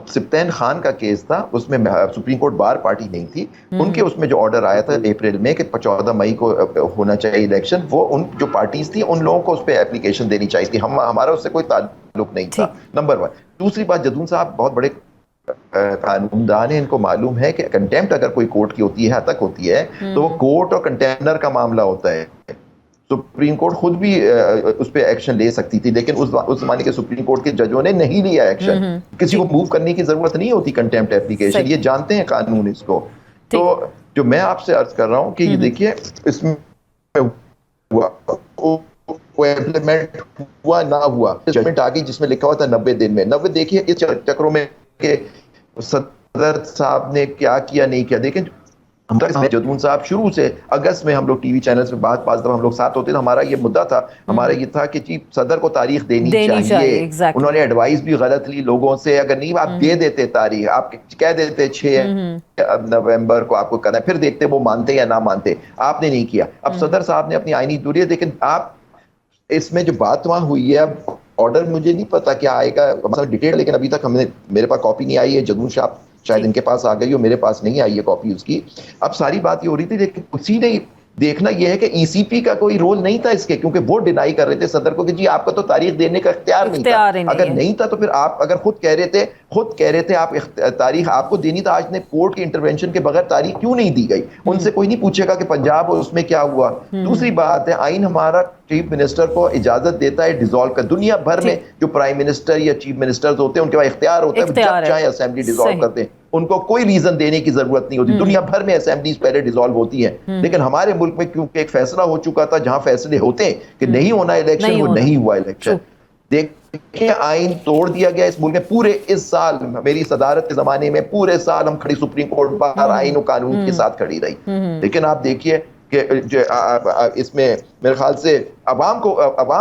सिप्तैन खान का केस था, उसमें सुप्रीम कोर्ट बार पार्टी नहीं थी, उनके उसमें जो ऑर्डर आया था अप्रैल में कि 14 मई को होना चाहिए इलेक्शन, वो उन जो पार्टीज थी उन लोगों को उस पर एप्लीकेशन देनी चाहिए थी, हमारा उससे कोई ताल्लुक नहीं था, नंबर 1। दूसरी बात, जदून साहब बहुत बड़े कानूनदान है, इनको मालूम है कि कंटेम्प्ट अगर कोई कोर्ट की होती है, हद तक होती है, तो वो कोर्ट और कंटेनर का मामला होता है। सुप्रीम कोर्ट खुद भी उस पर एक्शन ले सकती थी, लेकिन उस जमाने के सुप्रीम कोर्ट के जजों ने नहीं लिया एक्शन। किसी को मूव करने की जरूरत नहीं होती कंटेम्प्ट एप्लीकेशन, ये जानते हैं कानून इसको। तो जो मैं आपसे अर्ज कर रहा हूं कि ये देखिए, इसमें इम्प्लीमेंट हुआ ना हुआ, जजमेंट आ गई जिसमें लिखा हुआ था 90 दिन में। 90 देखिए इस चक्रों में के सदर साहब ने क्या किया नहीं किया, लेकिन जदून साहब शुरू से अगस्त में हम लोग टीवी चैनल्स पे बात दफा हम लोग साथ होते थे, हमारा ये मुद्दा था, हमारा ये था कि जी सदर को तारीख देनी चाहिए। उन्होंने एडवाइस भी गलत ली लोगों से, अगर नहीं आप दे देते तारीख, आप कह देते 6 नवंबर को आपको करना है, फिर देखते वो मानते या ना मानते, आपने नहीं किया। अब सदर साहब ने अपनी आईनी दूरी, लेकिन आप इसमें जो बात वहां हुई है, अब ऑर्डर मुझे नहीं पता क्या आएगा मतलब डिटेल, लेकिन अभी तक हमने मेरे पास कॉपी नहीं आई है, जदून साहब शायद इनके पास आ गई हो, मेरे पास नहीं आई है कॉपी उसकी। अब सारी बात ये हो रही थी, लेकिन उसी ने देखना यह है कि ईसीपी का कोई रोल नहीं था इसके, क्योंकि वो डिनाई कर रहे थे सदर को कि जी आपका तो तारीख देने का इख्तियार नहीं था। अगर नहीं था तो फिर आप अगर खुद कह रहे थे आप तारीख आपको देनी, तो आज ने कोर्ट के इंटरवेंशन के बगैर तारीख क्यों नहीं दी गई? उनसे कोई नहीं पूछेगा कि पंजाब और उसमें क्या हुआ। दूसरी बात है, आइन हमारा चीफ मिनिस्टर को इजाजत देता है डिसॉल्व कर, दुनिया भर में जो प्राइम मिनिस्टर या चीफ मिनिस्टर्स होते हैं उनके पास इख्तियार होता है, जब चाहे असेंबली डिसॉल्व करते हैं, उनको कोई रीजन देने की जरूरत नहीं होती। दुनिया भर में असेंबलीज पहले डिसॉल्व होती हैं, लेकिन हमारे मुल्क में क्योंकि एक फैसला हो चुका था, जहां फैसले होते हैं कि नहीं होना इलेक्शन, वो नहीं हुआ इलेक्शन। देखिए आइन तोड़ दिया गया इस मुल्क में। पूरे इस साल मेरी सदारत के जमाने में पूरे साल हम खड़ी सुप्रीम कोर्ट बाहर आइन और कानून के साथ खड़ी रही, लेकिन आप देखिए कि इसमें मेरे ख्याल से अवाम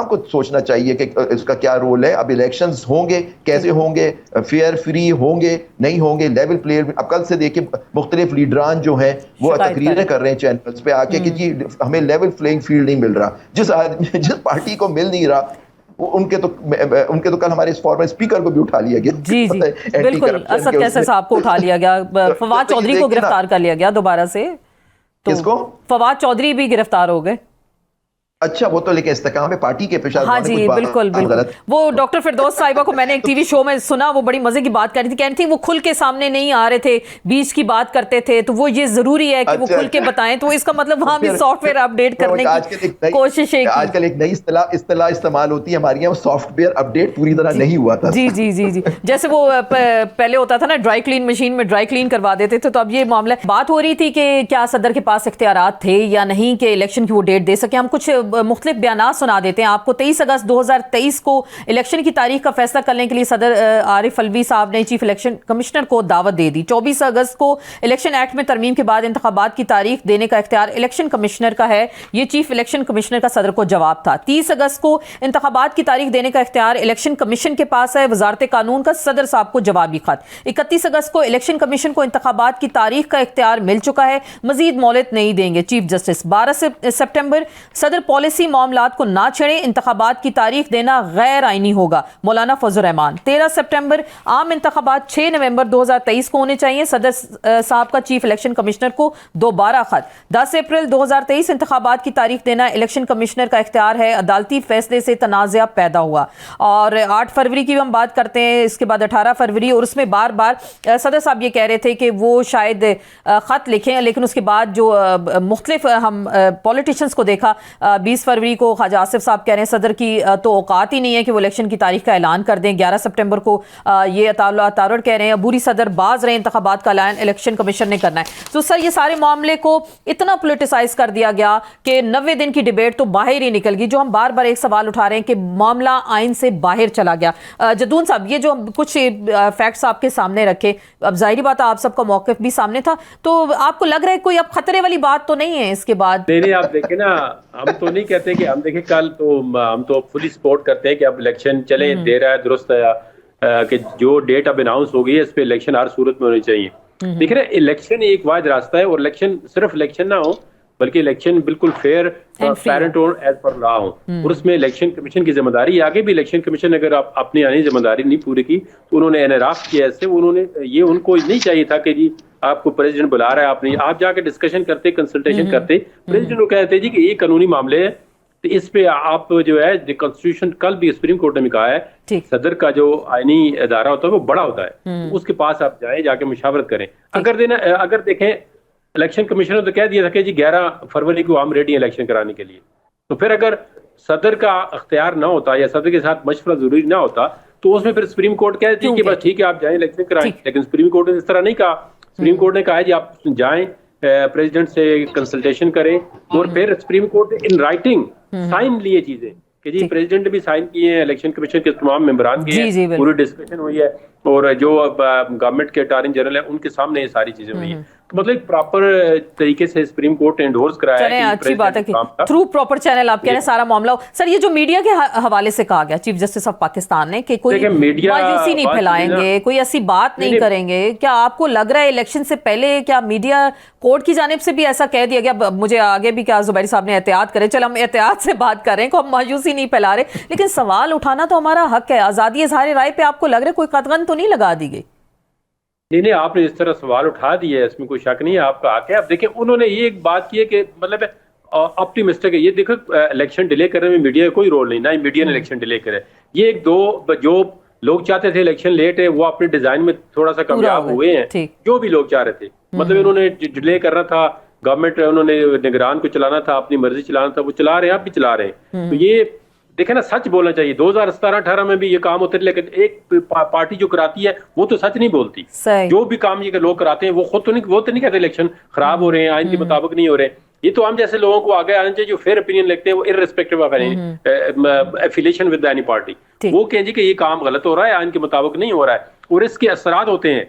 को सोचना चाहिए कि इसका क्या रोल है। अब इलेक्शंस होंगे, कैसे होंगे, फेयर फ्री होंगे नहीं होंगे, लेवल प्लेयर। अब कल से देखिए मुख्तलिफ लीडरान जो हैं वो तकरीरें कर रहे हैं चैनल्स पे आके कि जी हमें लेवल प्लेइंग फील्ड नहीं मिल रहा। जिस पार्टी को मिल नहीं रहा उनके तो कल हमारे इस फॉर्मर स्पीकर को भी उठा लिया गया। जी बिल्कुल, असद कैसे साहब को उठा लिया गया, फवाद चौधरी को गिरफ्तार कर लिया गया दोबारा से। किसको? फवाद चौधरी भी गिरफ्तार हो गए। अच्छा, वो तो लेकिन इस्तेकाम में पार्टी के पेशा। हाँ जी बिल्कुल बिल्कुल। वो डॉक्टर फिरदौस साहिबा को मैंने एक टीवी शो में सुना, वो बड़ी मजे की बात कर रही थी, कह रही थी वो खुल के सामने नहीं आ रहे थे, बीच की बात करते थे, तो वो ये जरूरी है कि वो खुल के बताएं, तो इसका मतलब वहां भी सॉफ्टवेयर अपडेट करने की कोशिश है। आजकल एक नई इस्तेलाह इस्तेमाल होती है हमारी यहाँ, सॉफ्टवेयर अपडेट पूरी तरह नहीं हुआ था। जी जी जी जी, जैसे वो पहले होता था ना ड्राई क्लीन मशीन में ड्राई क्लीन करवा देते थे, तो अब ये मामला बात हो रही थी कि क्या सदर के पास इख्तियारात थे या नहीं कि इलेक्शन की वो डेट दे सके। हम कुछ मुख्तलिफ बयान सुना देते हैं आपको। 23 अगस्त 2023 को इलेक्शन की तारीख का फैसला करने के लिए सदर आरिफ अलवी साहब ने चीफ इलेक्शन कमिश्नर को दावत दे दी। 24 अगस्त को इलेक्शन एक्ट में तरमीम के बाद इंतखाबात की तारीख देने का इख्तियार इलेक्शन कमिश्नर का है, ये चीफ इलेक्शन कमिश्नर का सदर को जवाब था। 30 अगस्त को इंतखाबात की तारीख देने का इख्तियार इलेक्शन कमीशन के पास है, वजारत कानून का सदर साहब को जवाबी खत। 31 अगस्त को इलेक्शन कमीशन को इंतखाबात की तारीख का इख्तियार मिल चुका है, मजीद मोहलत नहीं देंगे चीफ जस्टिस। 12 सितंबर सदर पॉलिसी मामलात को ना छेड़े, इंतखाबात की तारीख देना गैर आईनी होगा, मौलाना फजल रहमान। 13 सितंबर आम इंतखाबात 6 नवंबर 2023 को होने चाहिए, सदर साहब का चीफ इलेक्शन कमिश्नर को दोबारा खत। 10 अप्रैल 2023 इंतखाबात की तारीख देना इलेक्शन कमिश्नर का इख्तियार है, अदालती फैसले से तनाज़ा पैदा हुआ। और 8 फरवरी की भी हम बात करते हैं, इसके बाद 18 फरवरी, और उसमें बार बार सदर साहब ये कह रहे थे कि वो शायद खत लिखें, लेकिन उसके बाद जो मुख्तलिफ हम पॉलिटिशियंस को देखा, 20 फरवरी को ख्वाजा आसिफ साहब कह रहे हैं सदर की तो औकात ही नहीं है कि वो इलेक्शन की तारीख का ऐलान कर दें। 11 सितंबर को ये अतारुर कह रहे हैं अबूरी सदर बाज रहे, इंतखाबात का ऐलान इलेक्शन कमीशन ने करना है। तो सर ये सारे मामले को इतना पोलिटिसाइज कर दिया गया कि 90 दिन की डिबेट तो बाहर ही निकल गई। जो हम बार बार एक सवाल उठा रहे हैं कि मामला आइन से बाहर चला गया। जदून साहब, ये जो कुछ फैक्ट्स आपके सामने रखे, अब जाहिर बात है आप सबका मौक़िफ़ भी सामने था, तो आपको लग रहा है कोई अब खतरे वाली बात तो नहीं है इसके बाद? नहीं, आप देखें ना, हम तो नहीं कहते कि हम देखें कल तो हम तो फुली सपोर्ट करते हैं कि अब इलेक्शन चले, दे रहा है, दुरुस्त है कि जो डेट अब अनाउंस हो गई है इस पे इलेक्शन हर सूरत में होनी चाहिए। देख रहे, इलेक्शन एक वाहिद रास्ता है, और इलेक्शन सिर्फ इलेक्शन ना हो बल्कि इलेक्शन बिल्कुल फेयर, ट्रांसपेरेंट और एज पर लॉ हो, और उसमें इलेक्शन कमीशन की जिम्मेदारी। आगे भी इलेक्शन कमीशन अगर आप अपनी आनी जिम्मेदारी नहीं पूरी की तो उन्होंने एनराफ किया ऐसे, उन्होंने ये उनको नहीं चाहिए था कि जी आपको प्रेसिडेंट बुला रहा है, आप जाके डिस्कशन करते, कंसल्टेशन करते। प्रेसिडेंट को कहते जी कि ये कानूनी मामले है, तो इस पे आप जो है कॉन्स्टिट्यूशन, कल भी सुप्रीम कोर्ट ने भी कहा है सदर का जो आईनी अदारा होता है वो बड़ा होता है, उसके पास आप जाए, जाके मुशावरत करें। अगर देखें इलेक्शन कमीशन ने तो कह दिया था कि जी 11 फरवरी को हम रेडी इलेक्शन कराने के लिए, तो फिर अगर सदर का अख्तियार ना होता या सदर के साथ मशवरा जरूरी ना होता तो उसमें फिर सुप्रीम कोर्ट कहती है कि बस ठीक है आप जाएं इलेक्शन कराएं, लेकिन सुप्रीम कोर्ट ने इस तरह नहीं कहा। सुप्रीम कोर्ट ने कहा है जी आप जाएं, प्रेसिडेंट से कंसल्टेशन करें, और फिर सुप्रीम कोर्ट ने इन राइटिंग साइन लिए चीजें कि जी प्रेसिडेंट भी साइन किए हैं, इलेक्शन कमीशन के तमाम मेंबरान किए हैं, पूरी डिस्कशन हुई है, और जो गवर्नमेंट के अटॉर्नी जनरल है उनके सामने ये सारी चीजें हुई हैं। तो मतलब प्रॉपर तरीके से सुप्रीम कोर्ट ने एंडोर्स कराया है। अच्छी बात है कि थ्रू प्रॉपर चैनल आप कह रहे हैं सारा मामला हो। सर ये जो मीडिया के हवाले से कहा गया चीफ जस्टिस ऑफ पाकिस्तान ने कि कोई मायूसी नहीं फैलाएंगे, कोई ऐसी बात नहीं करेंगे, क्या आपको लग रहा है इलेक्शन से पहले क्या मीडिया कोर्ट की जानिब से भी ऐसा कह दिया गया? मुझे आगे भी क्या जुबैरी साहब ने एहतियात करे, चल हम एहतियात से बात कर रहे हैं को हम मायूसी नहीं फैला रहे, लेकिन सवाल उठाना तो हमारा हक है, आजादी इज़हार राय पे आपको लग रहा है कोई कतगन तो नहीं लगा दी गई? नहीं, आपने इस तरह सवाल उठा दिए है, इसमें कोई शक नहीं है, आपका हक है। अब देखिए उन्होंने ये एक बात की है कि मतलब ऑप्टिमिस्टिक है, ये देखो इलेक्शन डिले करने में मीडिया का कोई रोल नहीं, ना ही मीडिया ने इलेक्शन डिले करे। ये एक दो जो लोग चाहते थे इलेक्शन लेट है वो अपने डिजाइन में थोड़ा सा कामयाब हुए हैं, जो भी लोग चाह रहे थे, मतलब इन्होंने डिले करना था, गवर्नमेंट उन्होंने निगरान को चलाना था, अपनी मर्जी चलाना था, वो चला रहे हैं, आप भी चला रहे हैं। तो ये देखे ना, सच बोलना चाहिए। 2017-18 में भी ये काम होते थे, लेकिन एक पार्टी जो कराती है वो तो सच नहीं बोलती। जो भी काम ये लोग कराते हैं वो खुद तो नहीं कहते इलेक्शन खराब हो रहे हैं, आइन के मुताबिक नहीं हो रहे। ये तो हम जैसे लोगों को आगे आना चाहिए जो फेयर ओपिनियन लिखते हैं, वो irrespective of any affiliation with any party, वो कहें जी कि ये काम गलत हो रहा है, आइन के मुताबिक नहीं हो रहा है, और इसके असरात होते हैं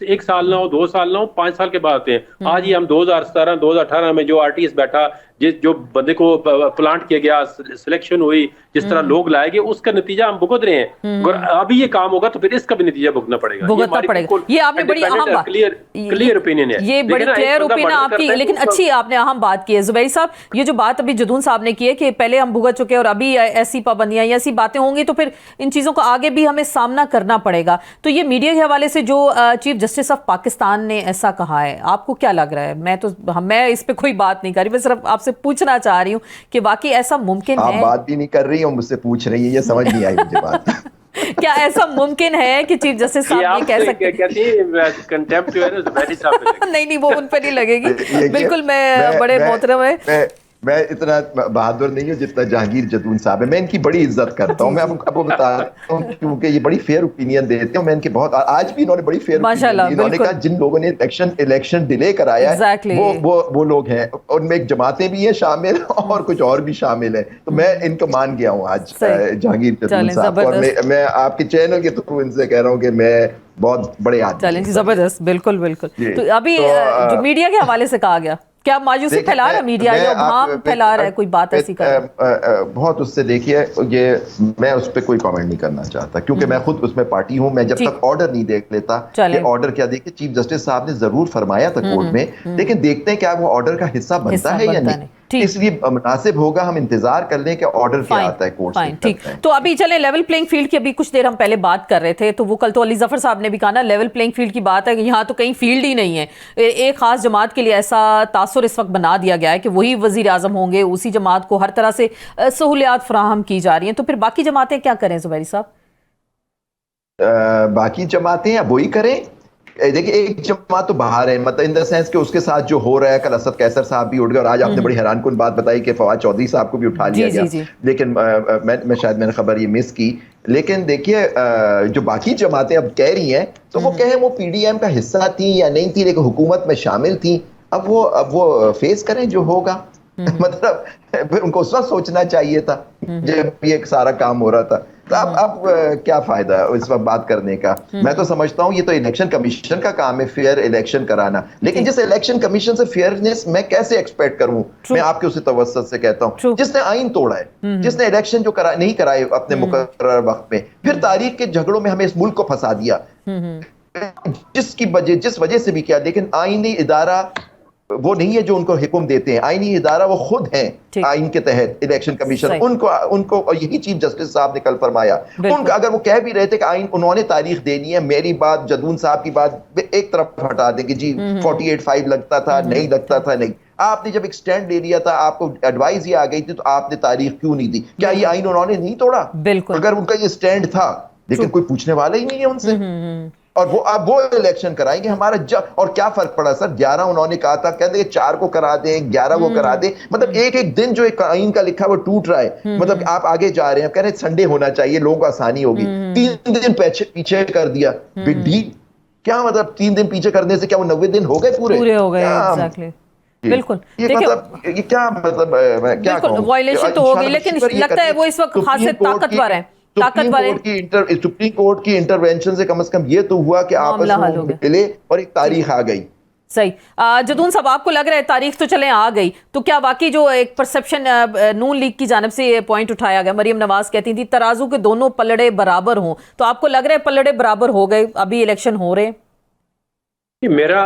1 साल ना हो, 2 साल ना हो, 5 साल के बाद होते हैं। आज ही हम 2017-2018 में जो आरटीएस बैठा, जो बंदे को प्लांट किया गया, सिलेक्शन हुई, जिस तरह लोग लाए गए, उसका नतीजा हम भुगत रहे हैं। और अभी ये काम होगा तो फिर इसका भी नतीजा भुगतना पड़ेगा। ये आपने बड़ी अहम बात, क्लियर ओपिनियन है, ये बड़ी क्लियर ओपिनियन आपकी, लेकिन अच्छी आपने अहम बात की है जुबैरी साहब। ये जो बात अभी जदून साहब ने की है कि पहले हम भुगत चुके और अभी ऐसी पाबंदियां या ऐसी बातें होंगी तो फिर इन चीजों का आगे भी हमें सामना करना पड़ेगा। तो ये मीडिया के हवाले से जो चीफ जस्टिस ऑफ पाकिस्तान ने ऐसा कहा है, आपको क्या लग रहा है? मैं इस पे कोई बात नहीं कर रही, मैं सिर्फ आपसे पूछना चाह रही हूँ कि वाकई ऐसा मुमकिन है? आप बात भी नहीं कर रही हो, मुझसे पूछ रही है, ये समझ नहीं आई मुझे बात। क्या ऐसा मुमकिन है कि चीफ जस्टिस साहब ये कह सकते हैं? नहीं, वो उन पर नहीं लगेगी। बिल्कुल, मैं बड़े मोहतरम है, मैं इतना बहादुर नहीं हूँ जितना जहांगीर जदून साहब है। मैं इनकी बड़ी इज्जत करता हूँ, मैं आपको बताता हूँ, क्योंकि ये बड़ी फेयर ओपिनियन देते हैं। मैं इनके बहुत, आज भी इन्होंने बड़ी फेयर ओपिनियन दी। इन्होंने कहा जिन लोगों ने इलेक्शन डिले कराया है वो लोग हैं, उनमें एक जमातें भी हैं शामिल और कुछ और भी शामिल है। तो मैं इनको मान गया हूँ आज जहांगीर जदून साहब, और मैं आपके चैनल के थ्रू इनसे कह रहा हूँ कि मैं बहुत बड़े आदमी। चलें, जबरदस्त, बिल्कुल बिल्कुल। तो अभी जो मीडिया के हवाले से कहा गया, क्या मायूसी फैला रहा है मीडिया, या भाम फैला रहा है, कोई बात ऐसी कर बहुत उससे, देखिए ये मैं उस पर कोई कमेंट नहीं करना चाहता, क्योंकि मैं खुद उसमें पार्टी हूं। मैं जब तक ऑर्डर नहीं देख लेता कि ऑर्डर क्या, देखिए चीफ जस्टिस साहब ने जरूर फरमाया था कोर्ट में, लेकिन देखते हैं क्या वो ऑर्डर का हिस्सा बनता है या नहीं। इसलिए मुनासिब होगा हम इंतजार कर लें कि ऑर्डर क्या आता है कोर्ट से। ठीक, तो अभी चले लेवल प्लेइंग फील्ड की। अभी कुछ देर हम पहले बात कर रहे थे, तो वो कल तो अली जफर साहब ने भी कहा ना, लेवल प्लेइंग फील्ड की बात है कि यहाँ तो कहीं फील्ड ही नहीं है। एक खास जमात के लिए ऐसा तासुर इस वक्त बना दिया गया है कि वही वजीर आजम होंगे, उसी जमात को हर तरह से सहूलियात फराहम की जा रही हैं। तो फिर बाकी जमातें क्या करें जुबैरी साहब? बाकी जमातें अब वही करें। देखिए एक जमात तो बाहर है, मतलब इन द सेंस कि उसके साथ जो हो रहा है, कल असद कैसर साहब भी उठ गए, और आज आपने बड़ी हैरानकुन बात बताई कि फवाद चौधरी साहब को भी उठा लिया गया। लेकिन मैंने खबर ये मिस की। लेकिन देखिए जो बाकी जमातें अब कह रही हैं, तो वो कहें वो PDM का हिस्सा थी या नहीं थी, लेकिन हुकूमत में शामिल थी। अब वो फेस करें जो होगा। मतलब फिर उनको उस वक्त सोचना चाहिए था जब ये सारा काम हो रहा था। तो अब क्या फायदा है इस वक्त बात करने का। मैं तो समझता हूँ ये तो इलेक्शन कमीशन का काम है फेयर इलेक्शन कराना, लेकिन जिस इलेक्शन कमीशन से फेयरनेस मैं कैसे एक्सपेक्ट करूं? मैं आपके उसे तवज्जुह से कहता हूँ, जिसने आइन तोड़ा है, जिसने इलेक्शन जो नहीं कराए अपने मुकर्रर वक्त में, फिर तारीख के झगड़ों में हमें इस मुल्क को फंसा दिया, जिस वजह से भी किया। लेकिन आईनी इदारा वो नहीं है जो उनको हुक्म देते हैं, आईनी इदारा वो खुद हैं आइन के तहत इलेक्शन कमीशन। उनको और यही चीफ जस्टिस साहब ने कल फरमाया, उनका अगर वो कह भी रहे थे कि आइन उन्होंने तारीख देनी है, मेरी बात जदून साहब की बात एक तरफ हटा देंगे जी 48-5 लगता था, नहीं लगता था, नहीं। आपने जब एक स्टैंड ले लिया था, आपको एडवाइस ये आ गई थी, तो आपने तारीख क्यों नहीं दी? क्या ये आइन उन्होंने नहीं तोड़ा? बिल्कुल, अगर उनका ये स्टैंड था, लेकिन कोई पूछने वाला ही नहीं है उनसे। और वो अब वो इलेक्शन कराएंगे हमारा और क्या फर्क पड़ा सर? 11 उन्होंने कहा था, कहते 4 को करा दें, 11 को करा दें। मतलब एक एक दिन जो एक आइन का लिखा वो टूट रहा है। मतलब आप आगे जा रहे हैं, कह रहे हैं संडे होना चाहिए, लोगों को आसानी होगी। 3 दिन पीछे कर दिया, बिग डील। क्या मतलब 3 दिन पीछे करने से क्या वो 90 दिन हो गए पूरे हो गए? एग्जैक्टली, बिल्कुल। ये मतलब ये क्या मतलब मैं क्या कहूं, वायलेशन तो हो गई, लेकिन लगता है वो इस वक्त खासे ताकतवर है। सुप्रीम कोर्ट की इंटरवेंशन से कम ये तो हुआ कि आपस में मिले और एक तारीख आ गई। सही। जदून साहब, आपको लग रहा है तारीख तो चले आ गई, तो क्या वाकई जो एक परसेप्शन नून लीग की जानिब से ये पॉइंट उठाया गया, मरियम नवाज कहती थी तराजू के दोनों पलड़े बराबर हों, तो आपको लग रहा है पलड़े बराबर हो गए, अभी इलेक्शन हो रहे? मेरा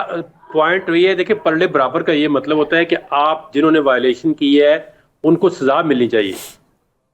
पॉइंट ये है, देखिए पलड़े बराबर का ये मतलब होता है कि आप जिन्होंने वायलेशन की है उनको सजा मिलनी चाहिए।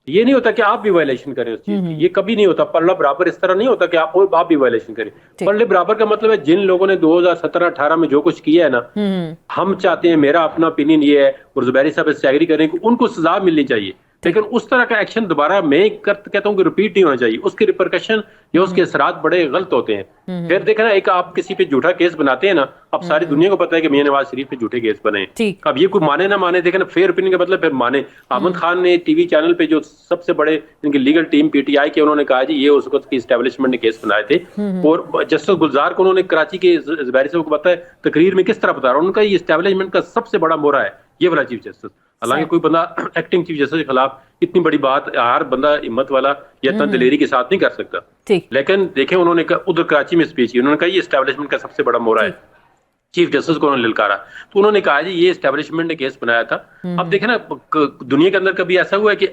ये नहीं होता कि आप भी वायलेशन करें उस चीज की, ये कभी नहीं होता। पल्ला बराबर इस तरह नहीं होता कि आप भी वायलेशन करें। पल्ले बराबर का मतलब है जिन लोगों ने 2017-18 में जो कुछ किया है ना, हम चाहते हैं, मेरा अपना ओपिनियन ये है, और जुबैरी साहब इससे एग्री करें कि उनको सजा मिलनी चाहिए। लेकिन उस तरह का एक्शन दोबारा मैं कहता हूँ कि रिपीट नहीं होना चाहिए। उसके रिपरकशन या उसके असरात बड़े गलत होते हैं। फिर देखना, एक आप किसी पे झूठा केस बनाते हैं ना, अब सारी दुनिया को पता है कि मियां नवाज शरीफ पे झूठे केस बने। अब ये कोई माने ना माने, देखना फेयर ओपिनियन का मतलब फिर माने। अहमद खान ने टीवी चैनल पे, जो सबसे बड़े इनकी लीगल टीम PTI के, उन्होंने कहा जी ये उस वक्त की एस्टेब्लिशमेंट ने केस बनाए थे। और जस्टिस गुलजार को उन्होंने कराची के जुबैरी साहब को बताया तकरीर में किस तरह बता रहा हूं, उनका ये एस्टेब्लिशमेंट का सबसे बड़ा मोहरा है ये वाला चीफ जस्टिस। हालांकि कोई बंदा एक्टिंग चीफ जस्टिस के खिलाफ इतनी बड़ी बात हर बंदा हिम्मत वाला या इतना दिलेरी के साथ नहीं कर सकता। लेकिन देखें, उन्होंने उधर कराची में स्पीच की, उन्होंने कहा ये एस्टेब्लिशमेंट का सबसे बड़ा मोहरा है। चीफ जस्टिस को उन्होंने ललकारा, तो उन्होंने कहा जी ये एस्टेब्लिशमेंट ने केस बनाया था। अब देखें ना, दुनिया के अंदर कभी ऐसा हुआ है कि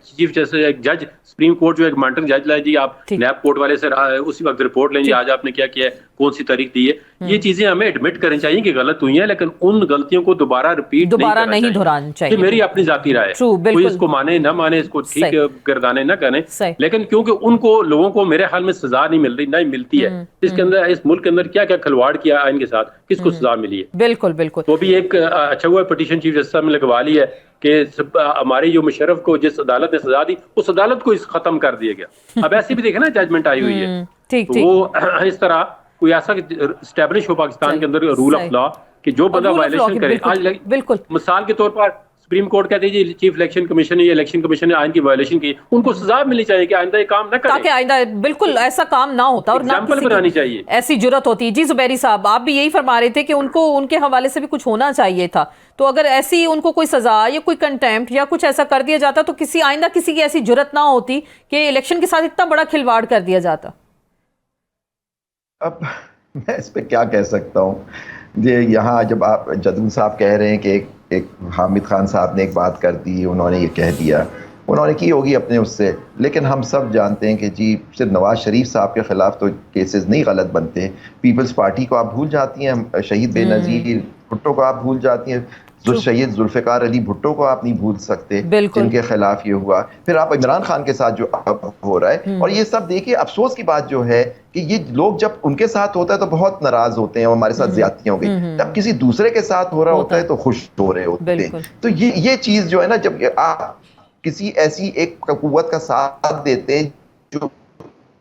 चीफ जस्टिस, एक जज, सुप्रीम कोर्ट जो एक मॉनिटरिंग जज लाए जी, आप नैब कोर्ट वाले से उसी वक्त रिपोर्ट लेंगे, आज आपने क्या किया है, कौन सी तारीख दी है। ये चीजें हमें एडमिट करनी चाहिए कि गलत हुई है, लेकिन उन गलतियों को दोबारा रिपीट नहीं दोहराना चाहिए। मेरी अपनी जाती राय है, कोई इसको माने ना माने, इसको ठीक गर्दाने ना करें, लेकिन क्योंकि उनको लोगों को मेरे हाल में सजा नहीं मिल रही, नहीं मिलती है। इसके अंदर, इस मुल्क के अंदर क्या क्या खिलवाड़ किया आइन के साथ, किसको सजा मिली है। बिल्कुल बिल्कुल। तो भी एक अच्छा हुआ पिटीशन चीफ जस्टिस में लगवा ली है कि हमारी जो मुशर्रफ को जिस अदालत ने सजा दी, उस अदालत को खत्म कर दिया गया। अब ऐसी भी देखे ना जजमेंट आई हुई है, तो वो इस तरह कोई ऐसा स्टैब्लिश हो पाकिस्तान के अंदर रूल ऑफ लॉ कि जो बंदा वायलेशन करे, आज बिल्कुल मिसाल के तौर पर सुप्रीम कोर्ट कहती है जी चीफ इलेक्शन कमीशन या इलेक्शन कमीशन ने आइन की वायलेशन की, उनको सजा मिलनी चाहिए कि आइंदा ये काम ना करें, ताकि आइंदा बिल्कुल ऐसा काम ना होता और ना एग्जाम्पल किसी बनानी की चाहिए। ऐसी जुर्रत होती है। जी जुबैरी साहब, आप भी यही फरमा रहे थे कि उनको उनके हवाले से भी कुछ होना चाहिए था, तो अगर ऐसी उनको कोई सजा या कोई कंटेम्प्ट या कुछ ऐसा कर दिया जाता तो किसी आइंदा किसी की ऐसी जुर्रत ना होती कि इलेक्शन के साथ इतना बड़ा खिलवाड़ कर दिया जाता। अब मैं इस पे क्या कह सकता हूँ। ये यहाँ जब आप जदून साहब कह रहे हैं कि एक हामिद खान साहब ने एक बात कर दी, उन्होंने ये कह दिया, उन्होंने की होगी अपने उससे, लेकिन हम सब जानते हैं कि जी सिर्फ नवाज शरीफ साहब के खिलाफ तो केसेस नहीं गलत बनते। पीपल्स पार्टी को आप भूल जाती हैं, शहीद बेनज़ीर भुट्टो को आप भूल जाती हैं, शहीद जुल्फ़िकार अली भुट्टो को आप नहीं भूल सकते जिनके खिलाफ ये हुआ। फिर आप इमरान खान के साथ जो अब हो रहा है, और ये सब देखिए अफसोस की बात जो है कि ये लोग जब उनके साथ होता है तो बहुत नाराज होते हैं, हमारे साथ ज्यादतियां हो गई, जब किसी दूसरे के साथ हो रहा होता है तो खुश हो रहे होते हैं। तो ये चीज जो है ना, जब आप किसी ऐसी एक कुव्वत का साथ देते हैं जो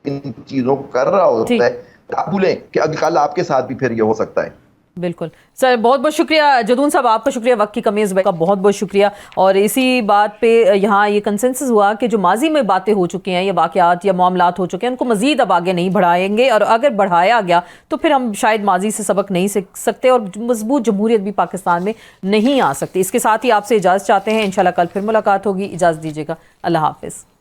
इन चीजों को कर रहा होता है, आप भूलें कि अगर कल आपके साथ भी फिर ये हो सकता है। बिल्कुल सर, बहुत बहुत शुक्रिया जदून साहब, आपका शुक्रिया, वक्त की कमी का बहुत बहुत शुक्रिया। और इसी बात पे यहाँ ये कंसेंसस हुआ कि जो माजी में बातें हो चुकी हैं या वाक़यात या मामलात हो चुके हैं उनको मज़ीद अब आगे नहीं बढ़ाएंगे, और अगर बढ़ाया गया तो फिर हम शायद माजी से सबक नहीं सीख सकते और मजबूत जमहूरियत भी पाकिस्तान में नहीं आ सकती। इसके साथ ही आपसे इजाज़त चाहते हैं, इंशाल्लाह कल फिर मुलाकात होगी, इजाज़त दीजिएगा, अल्लाह हाफिज़।